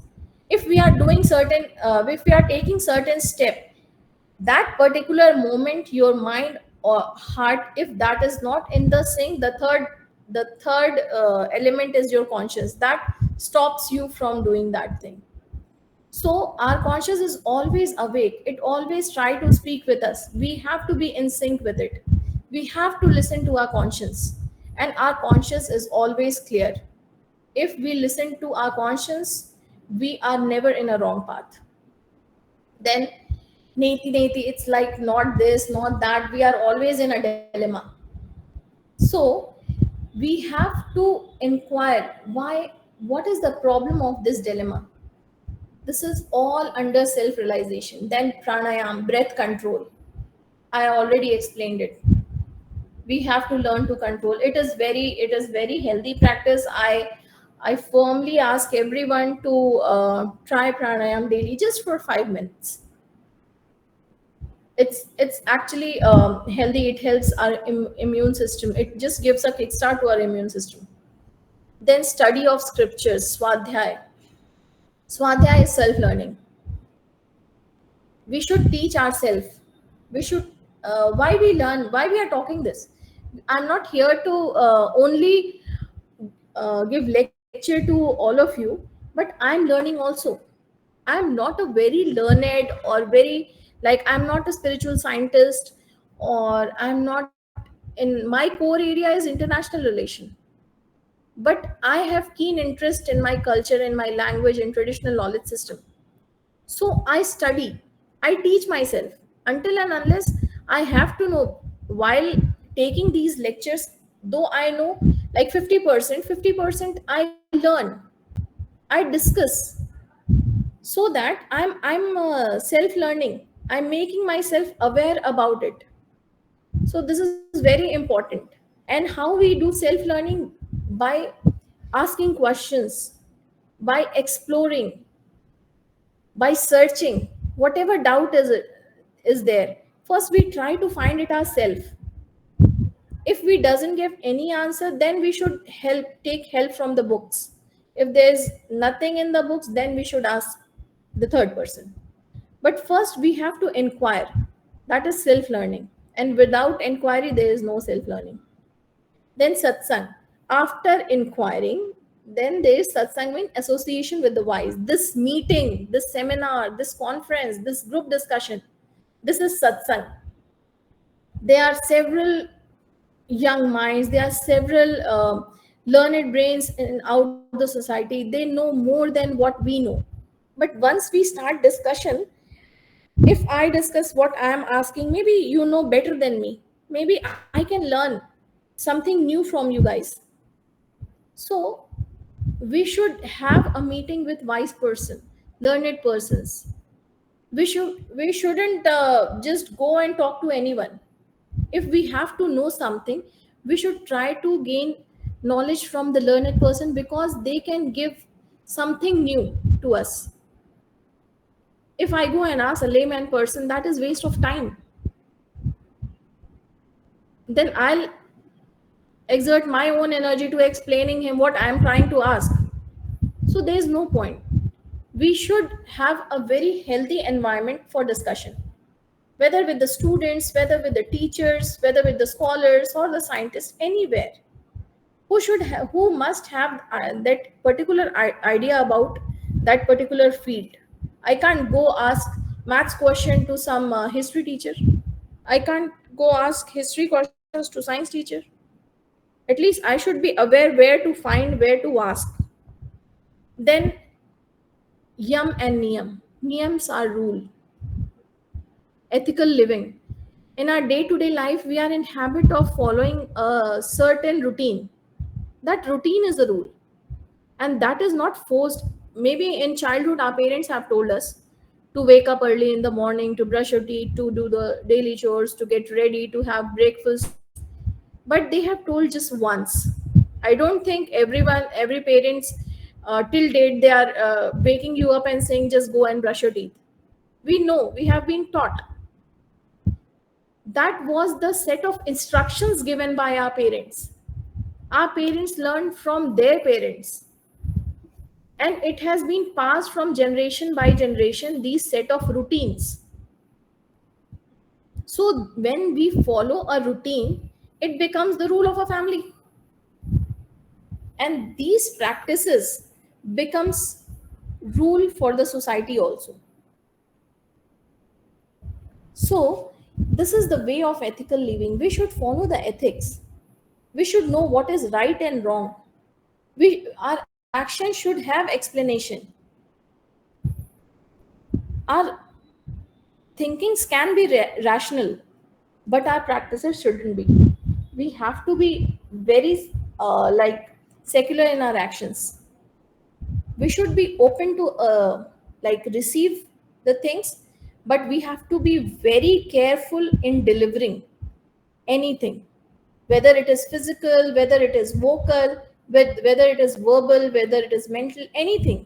If we are doing certain, if we are taking certain step, that particular moment, your mind or heart, if that is not in the sync, the third element is your conscience, that stops you from doing that thing. So our conscious is always awake. It always try to speak with us. We have to be in sync with it. We have to listen to our conscience. And our conscience is always clear. If we listen to our conscience, we are never in a wrong path. Then neti, it's like not this, not that. We are always in a dilemma. So we have to inquire why, what is the problem of this dilemma. This is all under self realization. Then pranayam, breath control. I already explained it. We have to learn to control. It is very healthy practice. I firmly ask everyone to try pranayam daily, just for 5 minutes. It's actually healthy. It helps our immune system. It just gives a kickstart to our immune system. Then study of scriptures, swadhyay. Swadhyay is self learning. We should teach ourselves. We should, why we learn, why we are talking this. I'm not here to only give lecture to all of you, but I'm learning also. I'm not a very learned or very, like, I'm not a spiritual scientist, or I'm not, in my core area is international relation, but I have keen interest in my culture, in my language, in traditional knowledge system. So I study, I teach myself until and unless I have to know. While taking these lectures, though I know like 50%, 50% I learn, I discuss, so that I'm self learning. I'm making myself aware about it. So this is very important. And how we do self learning? By asking questions, by exploring, by searching whatever doubt is there. First we try to find it ourselves. If we doesn't give any answer, then we should take help from the books. If there's nothing in the books, then we should ask the third person. But first we have to inquire. That is self learning, and without inquiry there is no self learning. Then satsang. After inquiring, then there is satsang, mean association with the wise. This meeting, this seminar, this conference, this group discussion, this is satsang. There are several young minds, there are several learned brains in out the society. They know more than what we know. But once we start discussion, if I discuss what I am asking, maybe you know better than me, maybe I can learn something new from you guys. So we should have a meeting with wise person, learned persons. We shouldn't just go and talk to anyone. If we have to know something, we should try to gain knowledge from the learned person, because they can give something new to us. If I go and ask a layman person, that is waste of time. Then I'll exert my own energy to explaining him what I am trying to ask. So there is no point. We should have a very healthy environment for discussion, whether with the students, whether with the teachers, whether with the scholars or the scientists, anywhere. Who must have that particular idea about that particular field. I can't go ask maths question to some history teacher. I can't go ask history questions to science teacher. At least I should be aware where to find, where to ask. Then yam and niyam. Niyams are rule, ethical living. In our day-to-day life, we are in habit of following a certain routine. That routine is a rule, and that is not forced. Maybe in childhood our parents have told us to wake up early in the morning, to brush your teeth, to do the daily chores, to get ready, to have breakfast, but they have told just once. I don't think every parents till date they are waking you up and saying just go and brush your teeth. We know, we have been taught. That was the set of instructions given by our parents. Our parents learned from their parents, and it has been passed from generation by generation, these set of routines. So when we follow a routine, it becomes the rule of a family, and these practices becomes rule for the society also. So this is the way of ethical living. We should follow the ethics. We should know what is right and wrong. Our action should have explanation. Our thinkings can be rational, but our practices shouldn't be. We have to be very secular in our actions. We should be open to receive the things, but we have to be very careful in delivering anything, whether it is physical, whether it is vocal, whether it is verbal, whether it is mental, anything.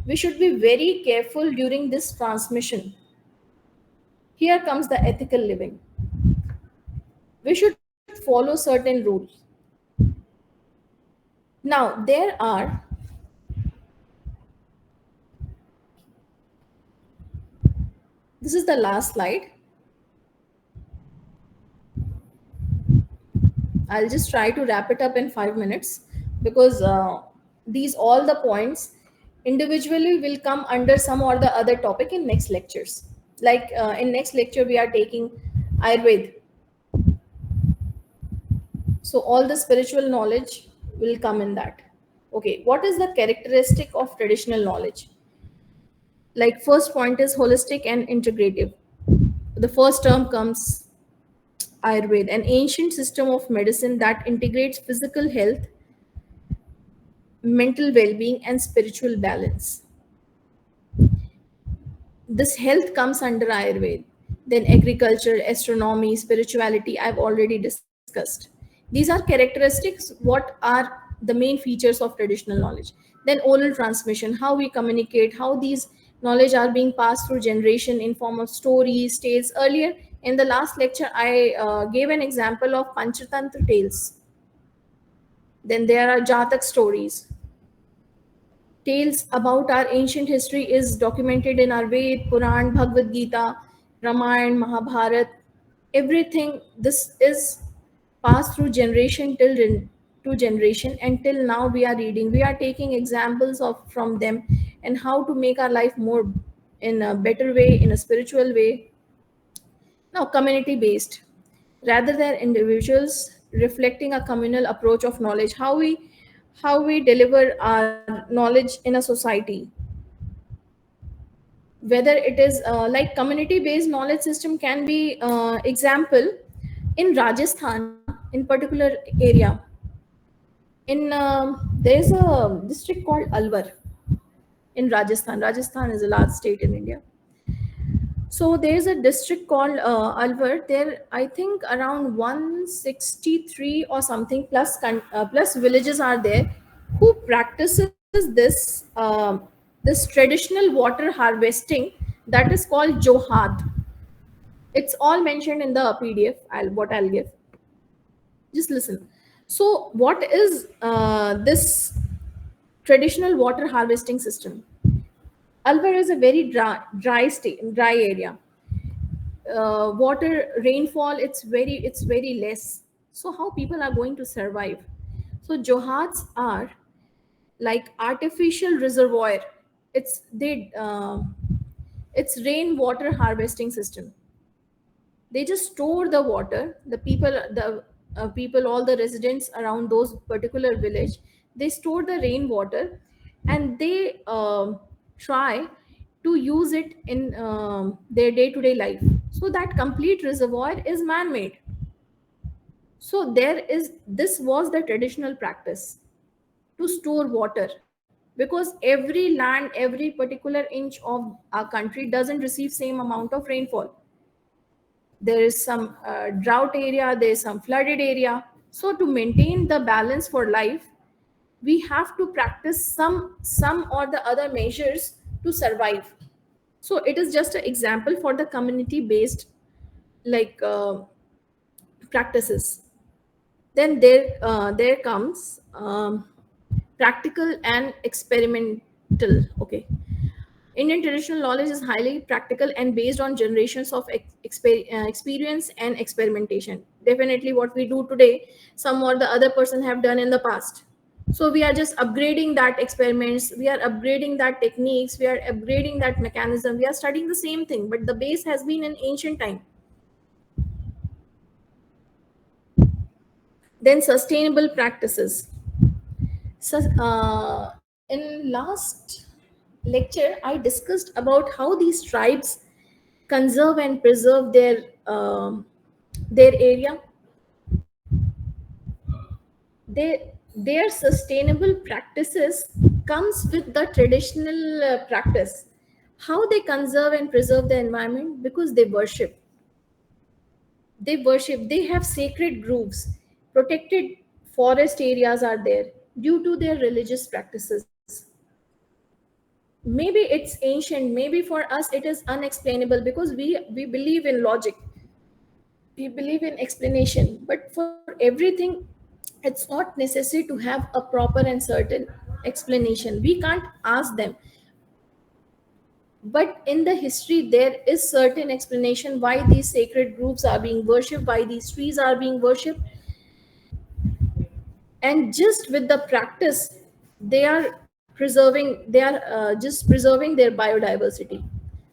We should be very careful during this transmission. Here comes the ethical living. We should follow certain rules. Now, there are this is the last slide. I'll just try to wrap it up in 5 minutes, because these all the points individually will come under some or the other topic in next lectures. Like in next lecture, we are taking Ayurveda. So all the spiritual knowledge will come in that. Okay, what is the characteristic of traditional knowledge? Like first point is holistic and integrative. The first term comes Ayurveda, an ancient system of medicine that integrates physical health, mental well-being, and spiritual balance. This health comes under Ayurveda. Then agriculture, astronomy, spirituality, I've already discussed. These are characteristics, what are the main features of traditional knowledge. Then oral transmission, how we communicate, how these knowledge are being passed through generation in form of stories, tales. Earlier in the last lecture, I gave an example of Panchatantra tales. Then there are Jatak stories. Tales about our ancient history is documented in our Ved, Puran, Bhagavad Gita, Ramayana, Mahabharat. Everything this is passed through generation to generation, and till now we are reading. We are taking examples of from them and how to make our life more in a better way, in a spiritual way. Now, community based, rather than individuals, reflecting a communal approach of knowledge, how we deliver our knowledge in a society. Whether it is like community based knowledge system can be example in Rajasthan, in particular area. In there's a district called Alwar in Rajasthan. Rajasthan is a large state in India. So there's a district called Alwar. There, I think around 163 or something plus plus villages are there who practices this traditional water harvesting that is called Johad. It's all mentioned in the PDF. I'll give. Just listen. So what is this traditional water harvesting system? Alwar is a very dry area. Water rainfall, it's very less. So how people are going to survive? So johads are like artificial reservoir. It's rainwater harvesting system. They just store the water. The people, all the residents around those particular village, they store the rainwater, and they try to use it in their day-to-day life. So that complete reservoir is man-made. So this was the traditional practice to store water, because every land, every particular inch of our country doesn't receive same amount of rainfall. There is some drought area, there is some flooded area. So to maintain the balance for life, we have to practice some or the other measures to survive. So it is just an example for the community based, like practices. Then there comes practical and experimental. Okay. Indian traditional knowledge is highly practical and based on generations of experience and experimentation. Definitely, what we do today, some or the other person have done in the past. So we are just upgrading that experiments, we are upgrading that techniques, we are upgrading that mechanism. We are studying the same thing, but the base has been in ancient time. Then sustainable practices. So, in last lecture, I discussed about how these tribes conserve and preserve their area. Their sustainable practices comes with the traditional practice. How they conserve and preserve the environment? Because they worship, they have sacred groves, protected forest areas are there due to their religious practices. Maybe it's ancient, maybe for us it is unexplainable, because we believe in logic, we believe in explanation, but for everything it's not necessary to have a proper and certain explanation. We can't ask them, but in the history there is certain explanation why these sacred groups are being worshipped, why these trees are being worshipped. And just with the practice, they are just preserving their biodiversity.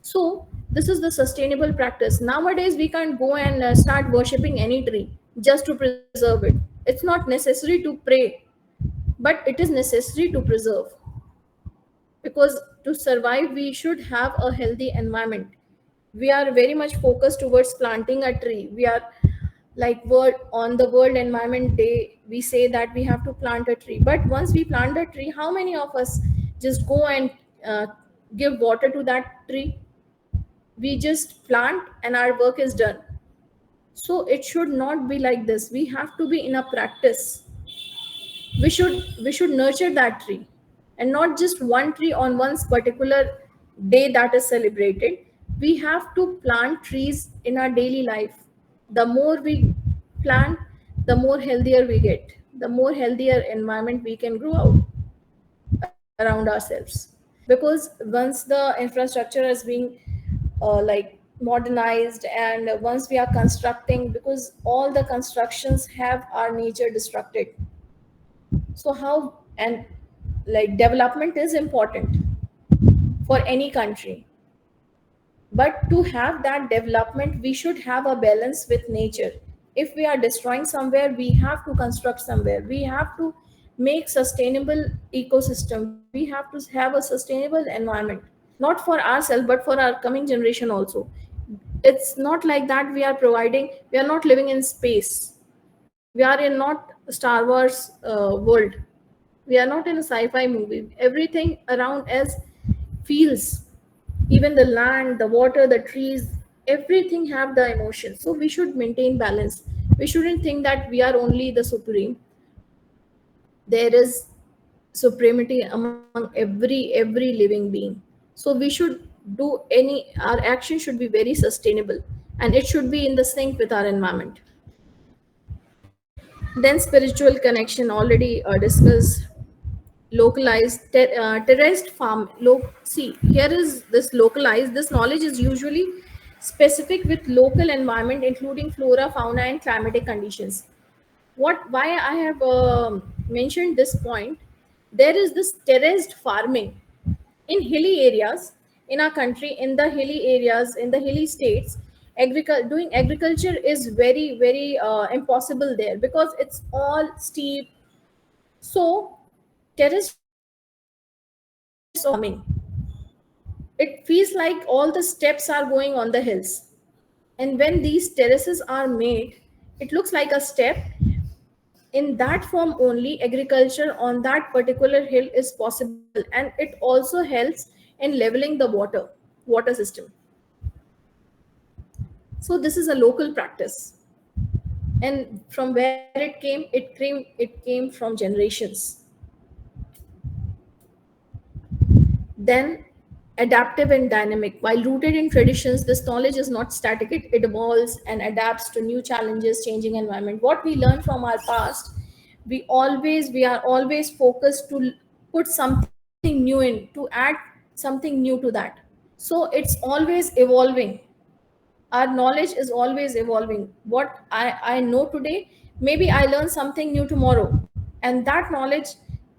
So this is the sustainable practice. Nowadays we can't go and start worshipping any tree just to preserve it. It's not necessary to pray, but it is necessary to preserve, because to survive we should have a healthy environment. We are very much focused towards planting a tree. We are like world environment day, we say that we have to plant a tree, but once we plant a tree, how many of us just go and uh, give water to that tree? We just plant and our work is done. So it should not be like this. We have to be in a practice. We should nurture that tree, and not just one tree on one particular day that is celebrated. We have to plant trees in our daily life. The more we plant, the more healthier we get, the more healthier environment we can grow out around ourselves. Because once the infrastructure is being like modernized, and once we are constructing, because all the constructions have our nature destructed. So how, and like development is important for any country, but to have that development we should have a balance with nature. If we are destroying somewhere, we have to construct somewhere. We have to make sustainable ecosystem. We have to have a sustainable environment, not for ourselves but for our coming generation also. It's not like that we are not living in space. We are in not Star Wars world. We are not in a sci-fi movie. Everything around us feels. Even the land, the water, the trees, everything have the emotions. So we should maintain balance. We shouldn't think that we are only the supreme. There is supremacy among every living being. So we should do any, our action should be very sustainable, and it should be in the sync with our environment. Then spiritual connection already discussed. Localized terraced farm. See, here is this localized. This knowledge is usually specific with local environment, including flora, fauna, and climatic conditions. What why I have mentioned this point? There is this terraced farming in hilly areas in our country, in the hilly areas, in the hilly states. Doing agriculture is very impossible there because it's all steep. So terrace farming, it feels like all the steps are going on the hills, and when these terraces are made, it looks like a step. In that form only, agriculture on that particular hill is possible, and it also helps in leveling the water system. So this is a local practice, and from where it came from generations. Then adaptive and dynamic. While rooted in traditions, this knowledge is not static. It evolves and adapts to new challenges, changing environment. What we learn from our past, we are always focused to put something new in, to add something new to that. So it's always evolving. Our knowledge is always evolving. What I know today, maybe I learn something new tomorrow, and that knowledge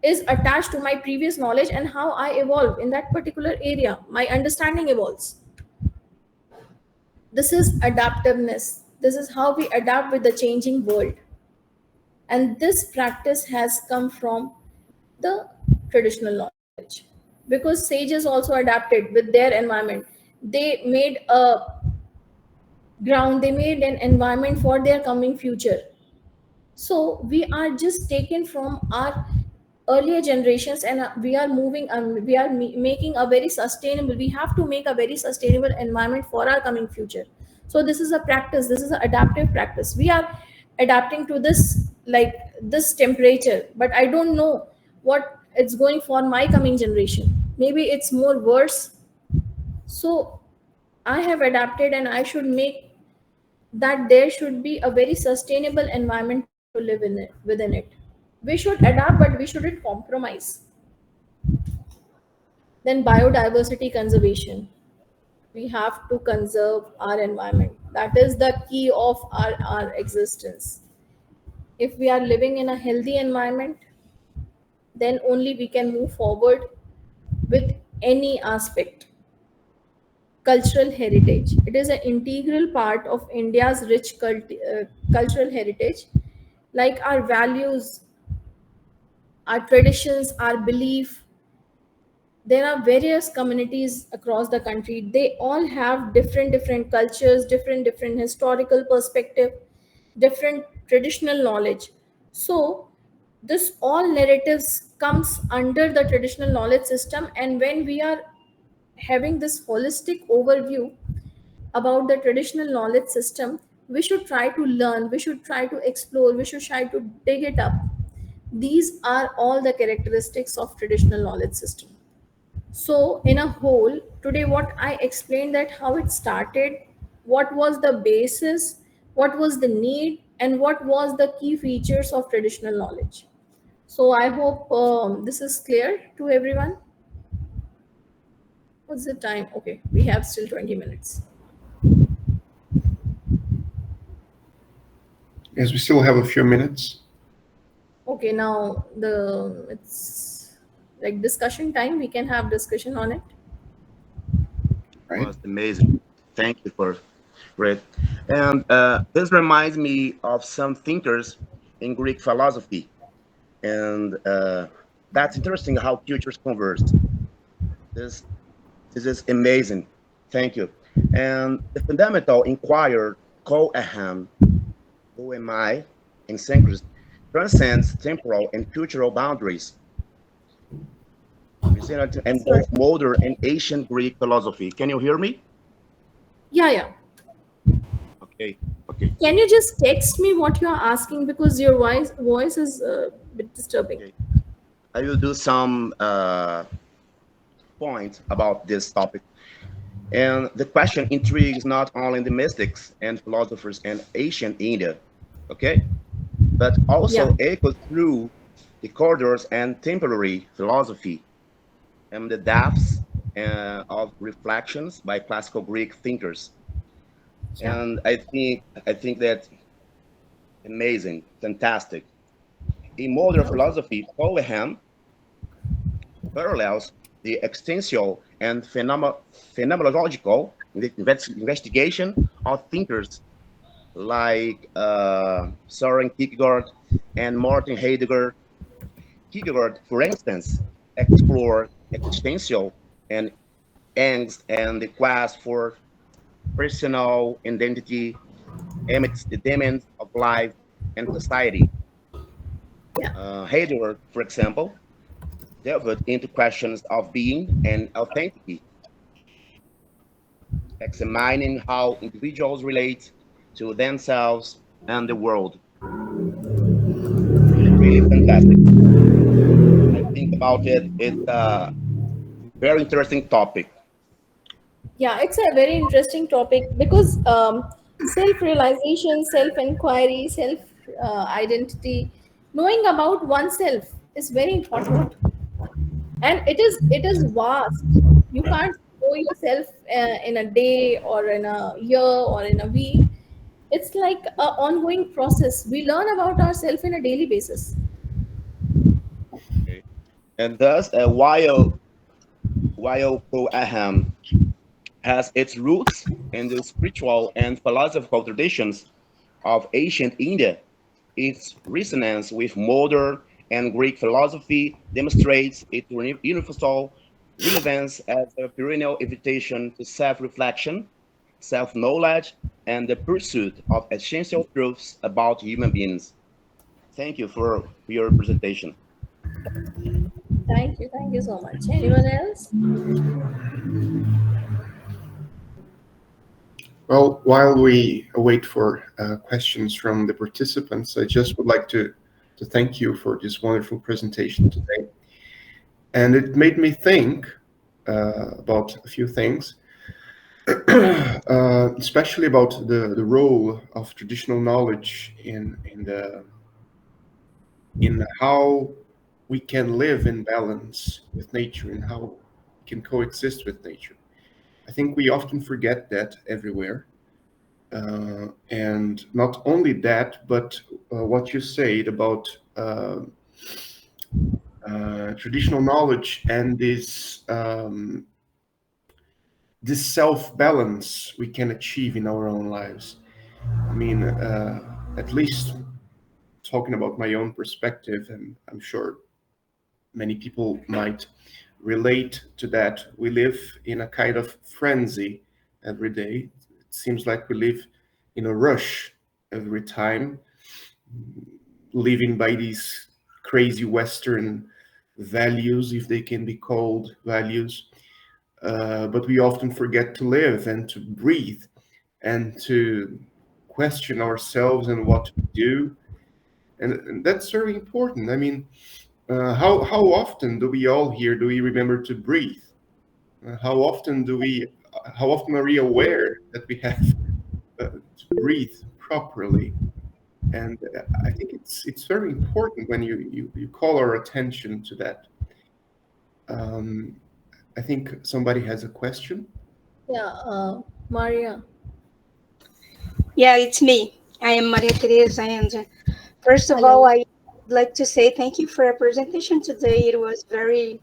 is attached to my previous knowledge, and how I evolve in that particular area, my understanding evolves. This is adaptiveness. This is how we adapt with the changing world, and this practice has come from the traditional knowledge, because sages also adapted with their environment. They made a ground, they made an environment for their coming future. So we are just taken from our earlier generations, and we are moving, we are making a very sustainable, we have to make a very sustainable environment for our coming future. So this is a practice, this is an adaptive practice. We are adapting to this, like this temperature, but I don't know what it's going for my coming generation. Maybe it's more worse. So I have adapted, and I should make that there should be a very sustainable environment to live in it, within it. We should adapt, but we shouldn't compromise. Then biodiversity conservation. We have to conserve our environment. That is the key of our existence. If we are living in a healthy environment, then only we can move forward with any aspect. Cultural heritage. It is an integral part of India's rich cultural heritage, like our values, our traditions, our belief. There are various communities across the country. They all have different cultures, different historical perspective, different traditional knowledge. So this all narratives comes under the traditional knowledge system, and when we are having this holistic overview about the traditional knowledge system, we should try to learn, we should try to explore, we should try to dig it up. These are all the characteristics of traditional knowledge system. So in a whole, today what I explained, that how it started, what was the basis, what was the need, and what was the key features of traditional knowledge. So I hope this is clear to everyone. What's the time? Okay, we have still 20 minutes. Yes, we still have a few minutes. Okay, now it's like discussion time. We can have discussion on it. Right? Was amazing. Thank you for it. And this reminds me of some thinkers in Greek philosophy, and that's interesting how cultures converse. This this is amazing. Thank you. And the fundamental inquiry, ko aham, who am I, in Sanskrit, transcends temporal and cultural boundaries. Resilient and Sorry. both modern and ancient Greek philosophy. Can you hear me? Yeah, yeah. Okay, okay, Can you just text me what you are asking because your voice is a bit disturbing. okay. I will do some points about this topic. And the question intrigues not only the mystics and philosophers in ancient India, okay, but Yeah, also echoes through the corridors and temporary philosophy and the depths of reflections by classical Greek thinkers. yeah, And I think that amazing, fantastic. In modern okay, philosophy, Poleham parallels the existential and phenomenological investigation of thinkers like Søren Kierkegaard and Martin Heidegger. Kierkegaard, for instance, explored existential and angst and the quest for personal identity amidst the demands of life and society. yeah, Heidegger, for example, delved into questions of being and authenticity, examining how individuals relate to themselves and the world. Really, really fantastic. When I think about it, it's a very interesting topic. yeah. It's a very interesting topic because self-realization, self-inquiry, self-identity, knowing about oneself is very important, and it is vast. You can't know yourself in a day or in a year or in a week. It's like an ongoing process. We learn about ourselves in a daily basis. Okay. And thus, while Poaham has its roots in the spiritual and philosophical traditions of ancient India, its resonance with modern and Greek philosophy demonstrates its universal relevance as a perennial invitation to self reflection, self knowledge, and the pursuit of essential truths about human beings. Thank you for your presentation. Thank you so much. Anyone else? Well, while we await for questions from the participants, I just would like to thank you for this wonderful presentation today. And it made me think about a few things, especially about the role of traditional knowledge in how we can live in balance with nature and how we can coexist with nature. I think we often forget that everywhere. And not only that, but what you said about traditional knowledge and this self balance we can achieve in our own lives. I mean, at least talking about my own perspective, and I'm sure many people might relate to that. We live in a kind of frenzy every day. It seems like we live in a rush every time, living by these crazy Western values, if they can be called values. But we often forget to live and to breathe and to question ourselves and what we do. And that's very important. I mean, how often do we all here do we remember to breathe? How often how often are we aware that we have to breathe properly? And I think it's very important when you call our attention to that. Um, I think somebody has a question. Yeah, Maria. Yeah, it's me. I am Maria Teresa, and first of all, Hello. I would like to say thank you for your presentation today. It was very,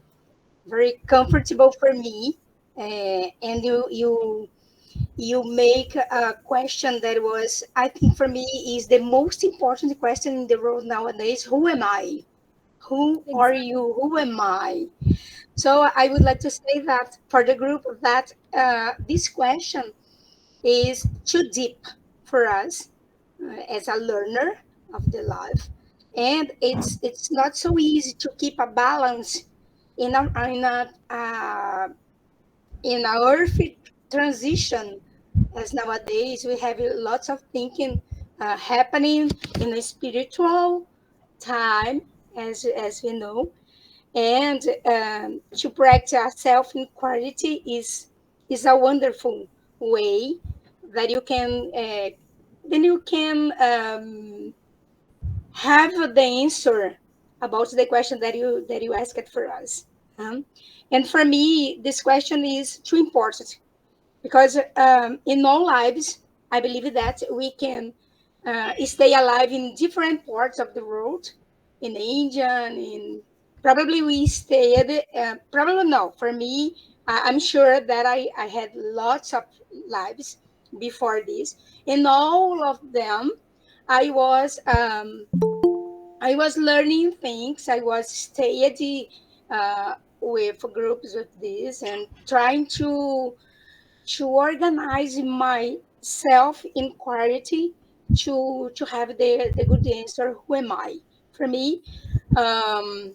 very comfortable for me, and you make a question that was, I think, for me, is the most important question in the world nowadays. Who am I? Who are Exactly. you? Who am I? So I would like to say that for the group that this question is too deep for us as a learner of the life, and it's not so easy to keep a balance in a earth transition, as nowadays we have lots of thinking happening in a spiritual time, as we know, and to practice self inquiry is a wonderful way that you can then you can have the answer about the question that you asked for us. And for me, this question is too important because in all lives, I believe that we can stay alive in different parts of the world, in India, in probably we stayed, probably no, for me, I'm sure that I had lots of lives before this. In all of them, I was um, I was learning things. I was stayed with groups with this and trying to organize my self inquiry to have the good answer. Who am I? For me, um,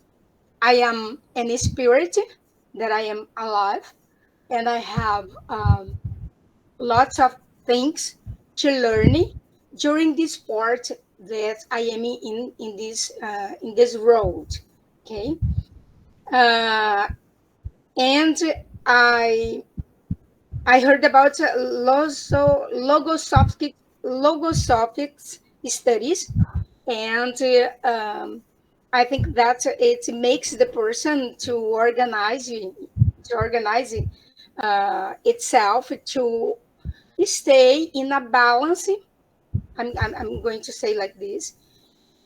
I am an spirit that I am alive, and I have lots of things to learn during this part that I am in this road. Okay, uh, and I I heard about logosophics studies, and I think that it makes the person to organize itself to stay in a balance. I'm going to say like this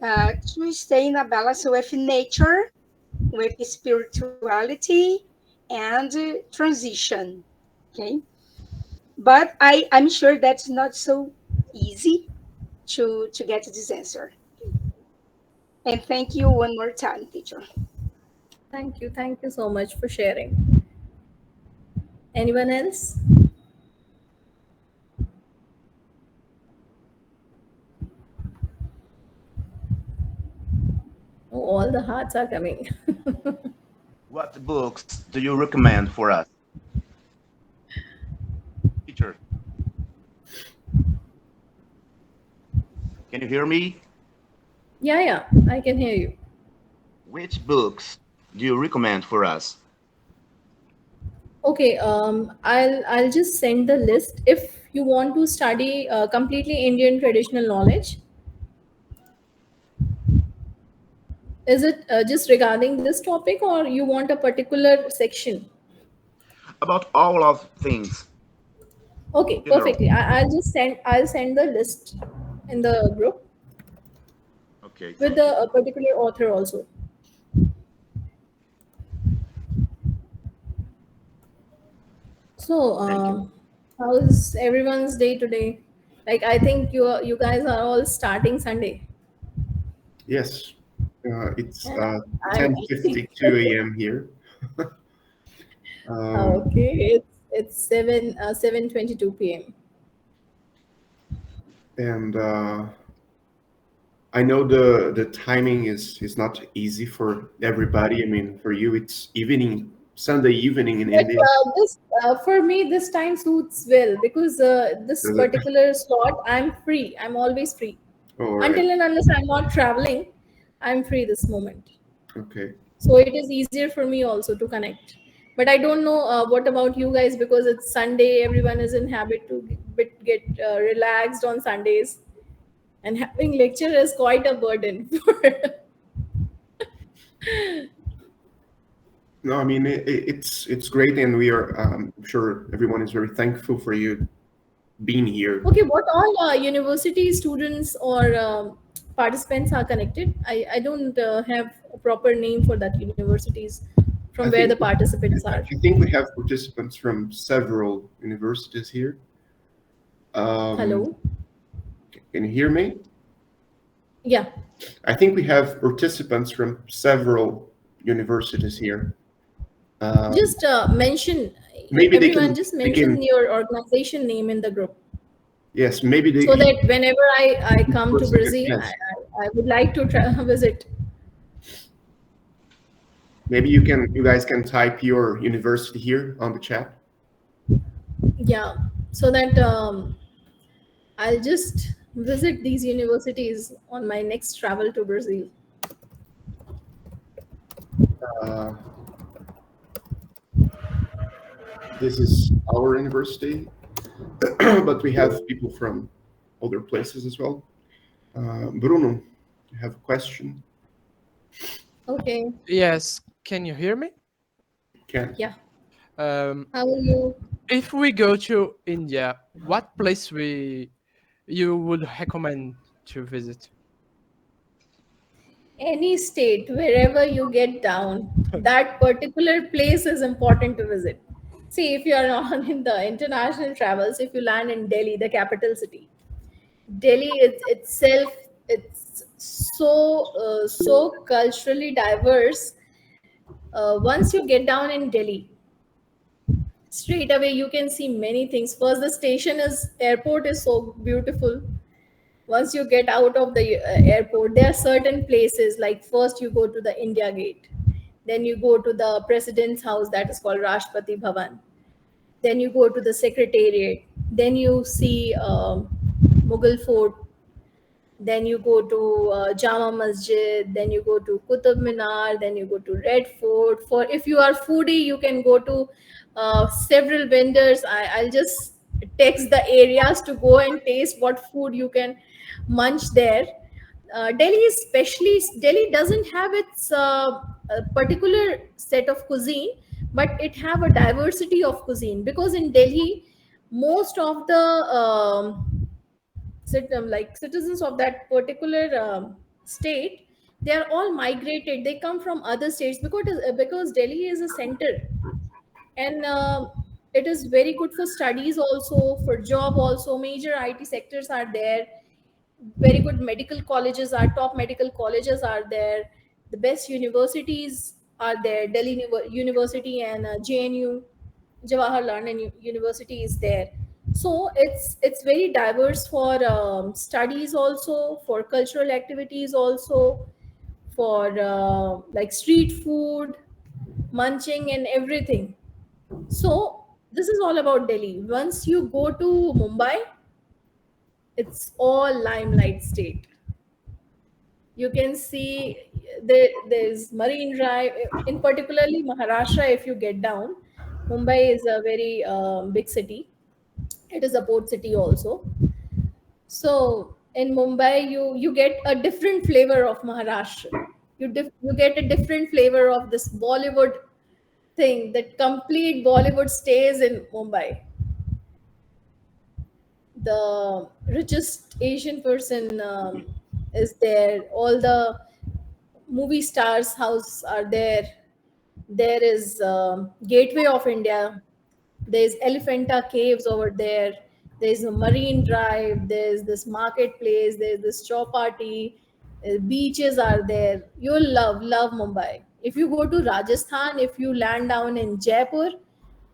to stay in a balance with nature, with spirituality, and transition. Okay, but I'm sure that's not so easy to get this answer. And thank you one more time, teacher. Thank you so much for sharing. Anyone else? Oh, all the hearts are coming. What books do you recommend for us, teacher? Can you hear me? Yeah, yeah, I can hear you. Which books do you recommend for us? Okay, I'll just send the list. If you want to study completely Indian traditional knowledge, is it just regarding this topic, or you want a particular section? About all of things, Okay, general. perfectly. I'll send the list in the group Okay, with thank you. the particular author also. So, Thank you. how's everyone's day today? Like, I think you guys are all starting Sunday, Yes, it's and I'm 10:52 a.m. here. Um, okay. It's 7:22 p.m. and I know the timing is not easy for everybody. I mean, for you, it's evening, Sunday evening in But India. this for me this time suits well because this Does it? particular slot I'm free. I'm always free All right. until and unless I'm not traveling. I'm free this moment, Okay. so it is easier for me also to connect. But I don't know what about you guys because it's Sunday. Everyone is in habit to get relaxed on Sundays, and having lecture is quite a burden. No, I mean it's great, and we are I'm sure everyone is very thankful for you being here. Okay, what all university students or participants are connected? I don't have a proper name for that universities from I where the think participants are. I think we have participants from several universities here. Um, Hello? can you hear me? Yeah, I think we have participants from several universities here. Um, just mention, maybe everyone just they mention can your organization name in the group yes, maybe they so that whenever I each come to person can Brazil, yes. I would like to visit. Maybe you guys can type your university here on the chat. Yeah, so that I'll just visit these universities on my next travel to Brazil. Uh, this is our university, but we have people from other places as well. Bruno, you have a question? Okay, Yes, can you hear me? Can. yeah. Um, How are you? if we go to India, what place you would recommend to visit? Any state, wherever you get down, that particular place is important to visit. See, if you are on in the international travels, if you land in Delhi, the capital city, Delhi is itself, it's so culturally diverse. Once you get down in Delhi, straight away you can see many things. First, the station is airport is so beautiful. Once you get out of the airport, there are certain places like first you go to the India Gate, then you go to the president's house that is called Rashtrapati Bhavan, then you go to the secretariat, then you see Mughal Fort, then you go to Jama Masjid, then you go to Qutub Minar, then you go to Red Fort. For if you are foodie, you can go to several vendors. I'll just text the areas to go and taste what food you can munch there. Delhi is especially, Delhi doesn't have its a particular set of cuisine, but it have a diversity of cuisine, because in Delhi most of the like citizens of that particular state, they are all migrated, they come from other states, because Delhi is a center, and it is very good for studies also, for job also. Major IT sectors are there, very good medical colleges are, top medical colleges are there, the best universities are there. Delhi University and JNU, Jawaharlal and University is there. So it's very diverse for studies also, for cultural activities also, for like street food, munching and everything. So this is all about Delhi. Once you go to Mumbai, it's all limelight state. You can see there's Marine Drive. In particularly Maharashtra, if you get down, Mumbai is a very big city. It is a port city also. So in Mumbai, you get a different flavor of Maharashtra. You get a different flavor of this Bollywood thing. That complete Bollywood stays in Mumbai. The richest Asian person is there. All the movie stars' house are there. There is Gateway of India. There's Elephanta Caves over there. There's a Marine Drive. There's this marketplace. There's this chowpatty. Beaches are there. You'll love Mumbai. If you go to Rajasthan, if you land down in Jaipur,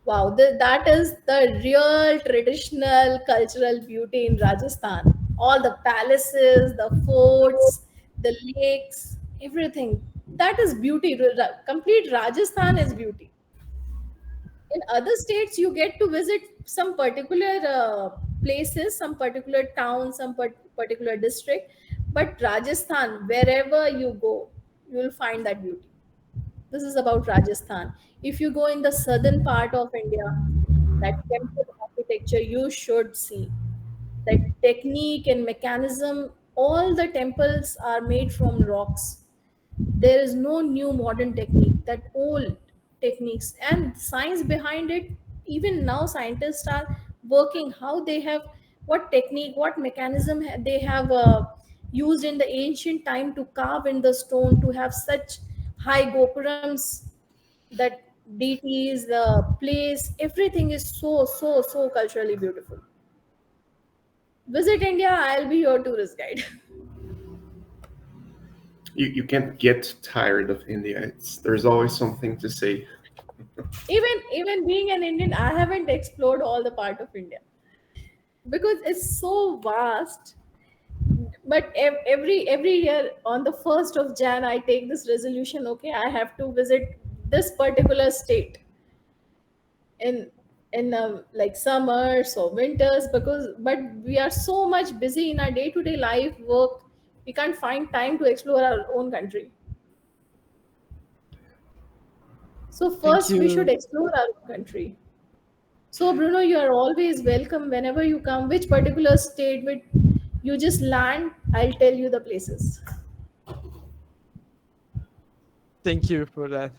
wow, that is the real traditional cultural beauty in Rajasthan. All the palaces, the forts, the lakes, everything. That is beauty. Complete Rajasthan is beauty. In other states, you get to visit some particular places, some particular town, some particular district. But Rajasthan, wherever you go, you will find that beauty. This is about Rajasthan. If you go in the southern part of India, that temple architecture you should see. That technique and mechanism, all the temples are made from rocks. There is no new modern technique, that old techniques and science behind it. Even now, scientists are working how they have, what technique, what mechanism they have used in the ancient time to carve in the stone to have such high gopurams, that deities, the place, everything is so culturally beautiful. Visit India, I'll be your tourist guide. You can't get tired of India. There's always something to say. Even being an Indian, I haven't explored all the part of India because it's so vast. But every year on the 1st of Jan, I take this resolution. Okay, I have to visit this particular state in like summers or winters, because but we are so much busy in our day-to-day life work, we can't find time to explore our own country. So Thank first we should you. explore our own country. So Bruno, you are always welcome whenever you come. Which particular state with you just land, I'll tell you the places. Thank you for that.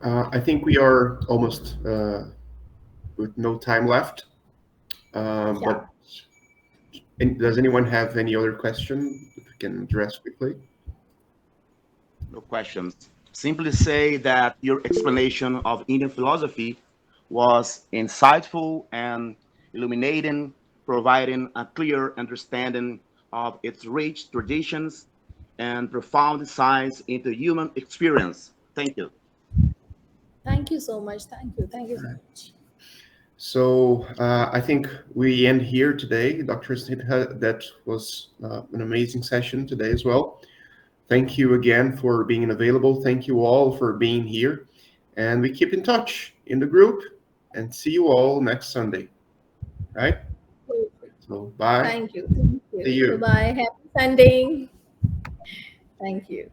I think we are almost with no time left. Yeah. But does anyone have any other question that we can address quickly? No questions. Simply say that your explanation of Indian philosophy was insightful and illuminating, providing a clear understanding of its rich traditions and profound insights into human experience. Thank you. Thank you so much. Thank you so much. So I think we end here today, Dr. Snitha. That was an amazing session today as well. Thank you again for being available. Thank you all for being here. And we keep in touch in the group and see you all next Sunday. Right? So bye. Thank you. Thank See you. you. Bye bye. Happy Sunday. Thank you.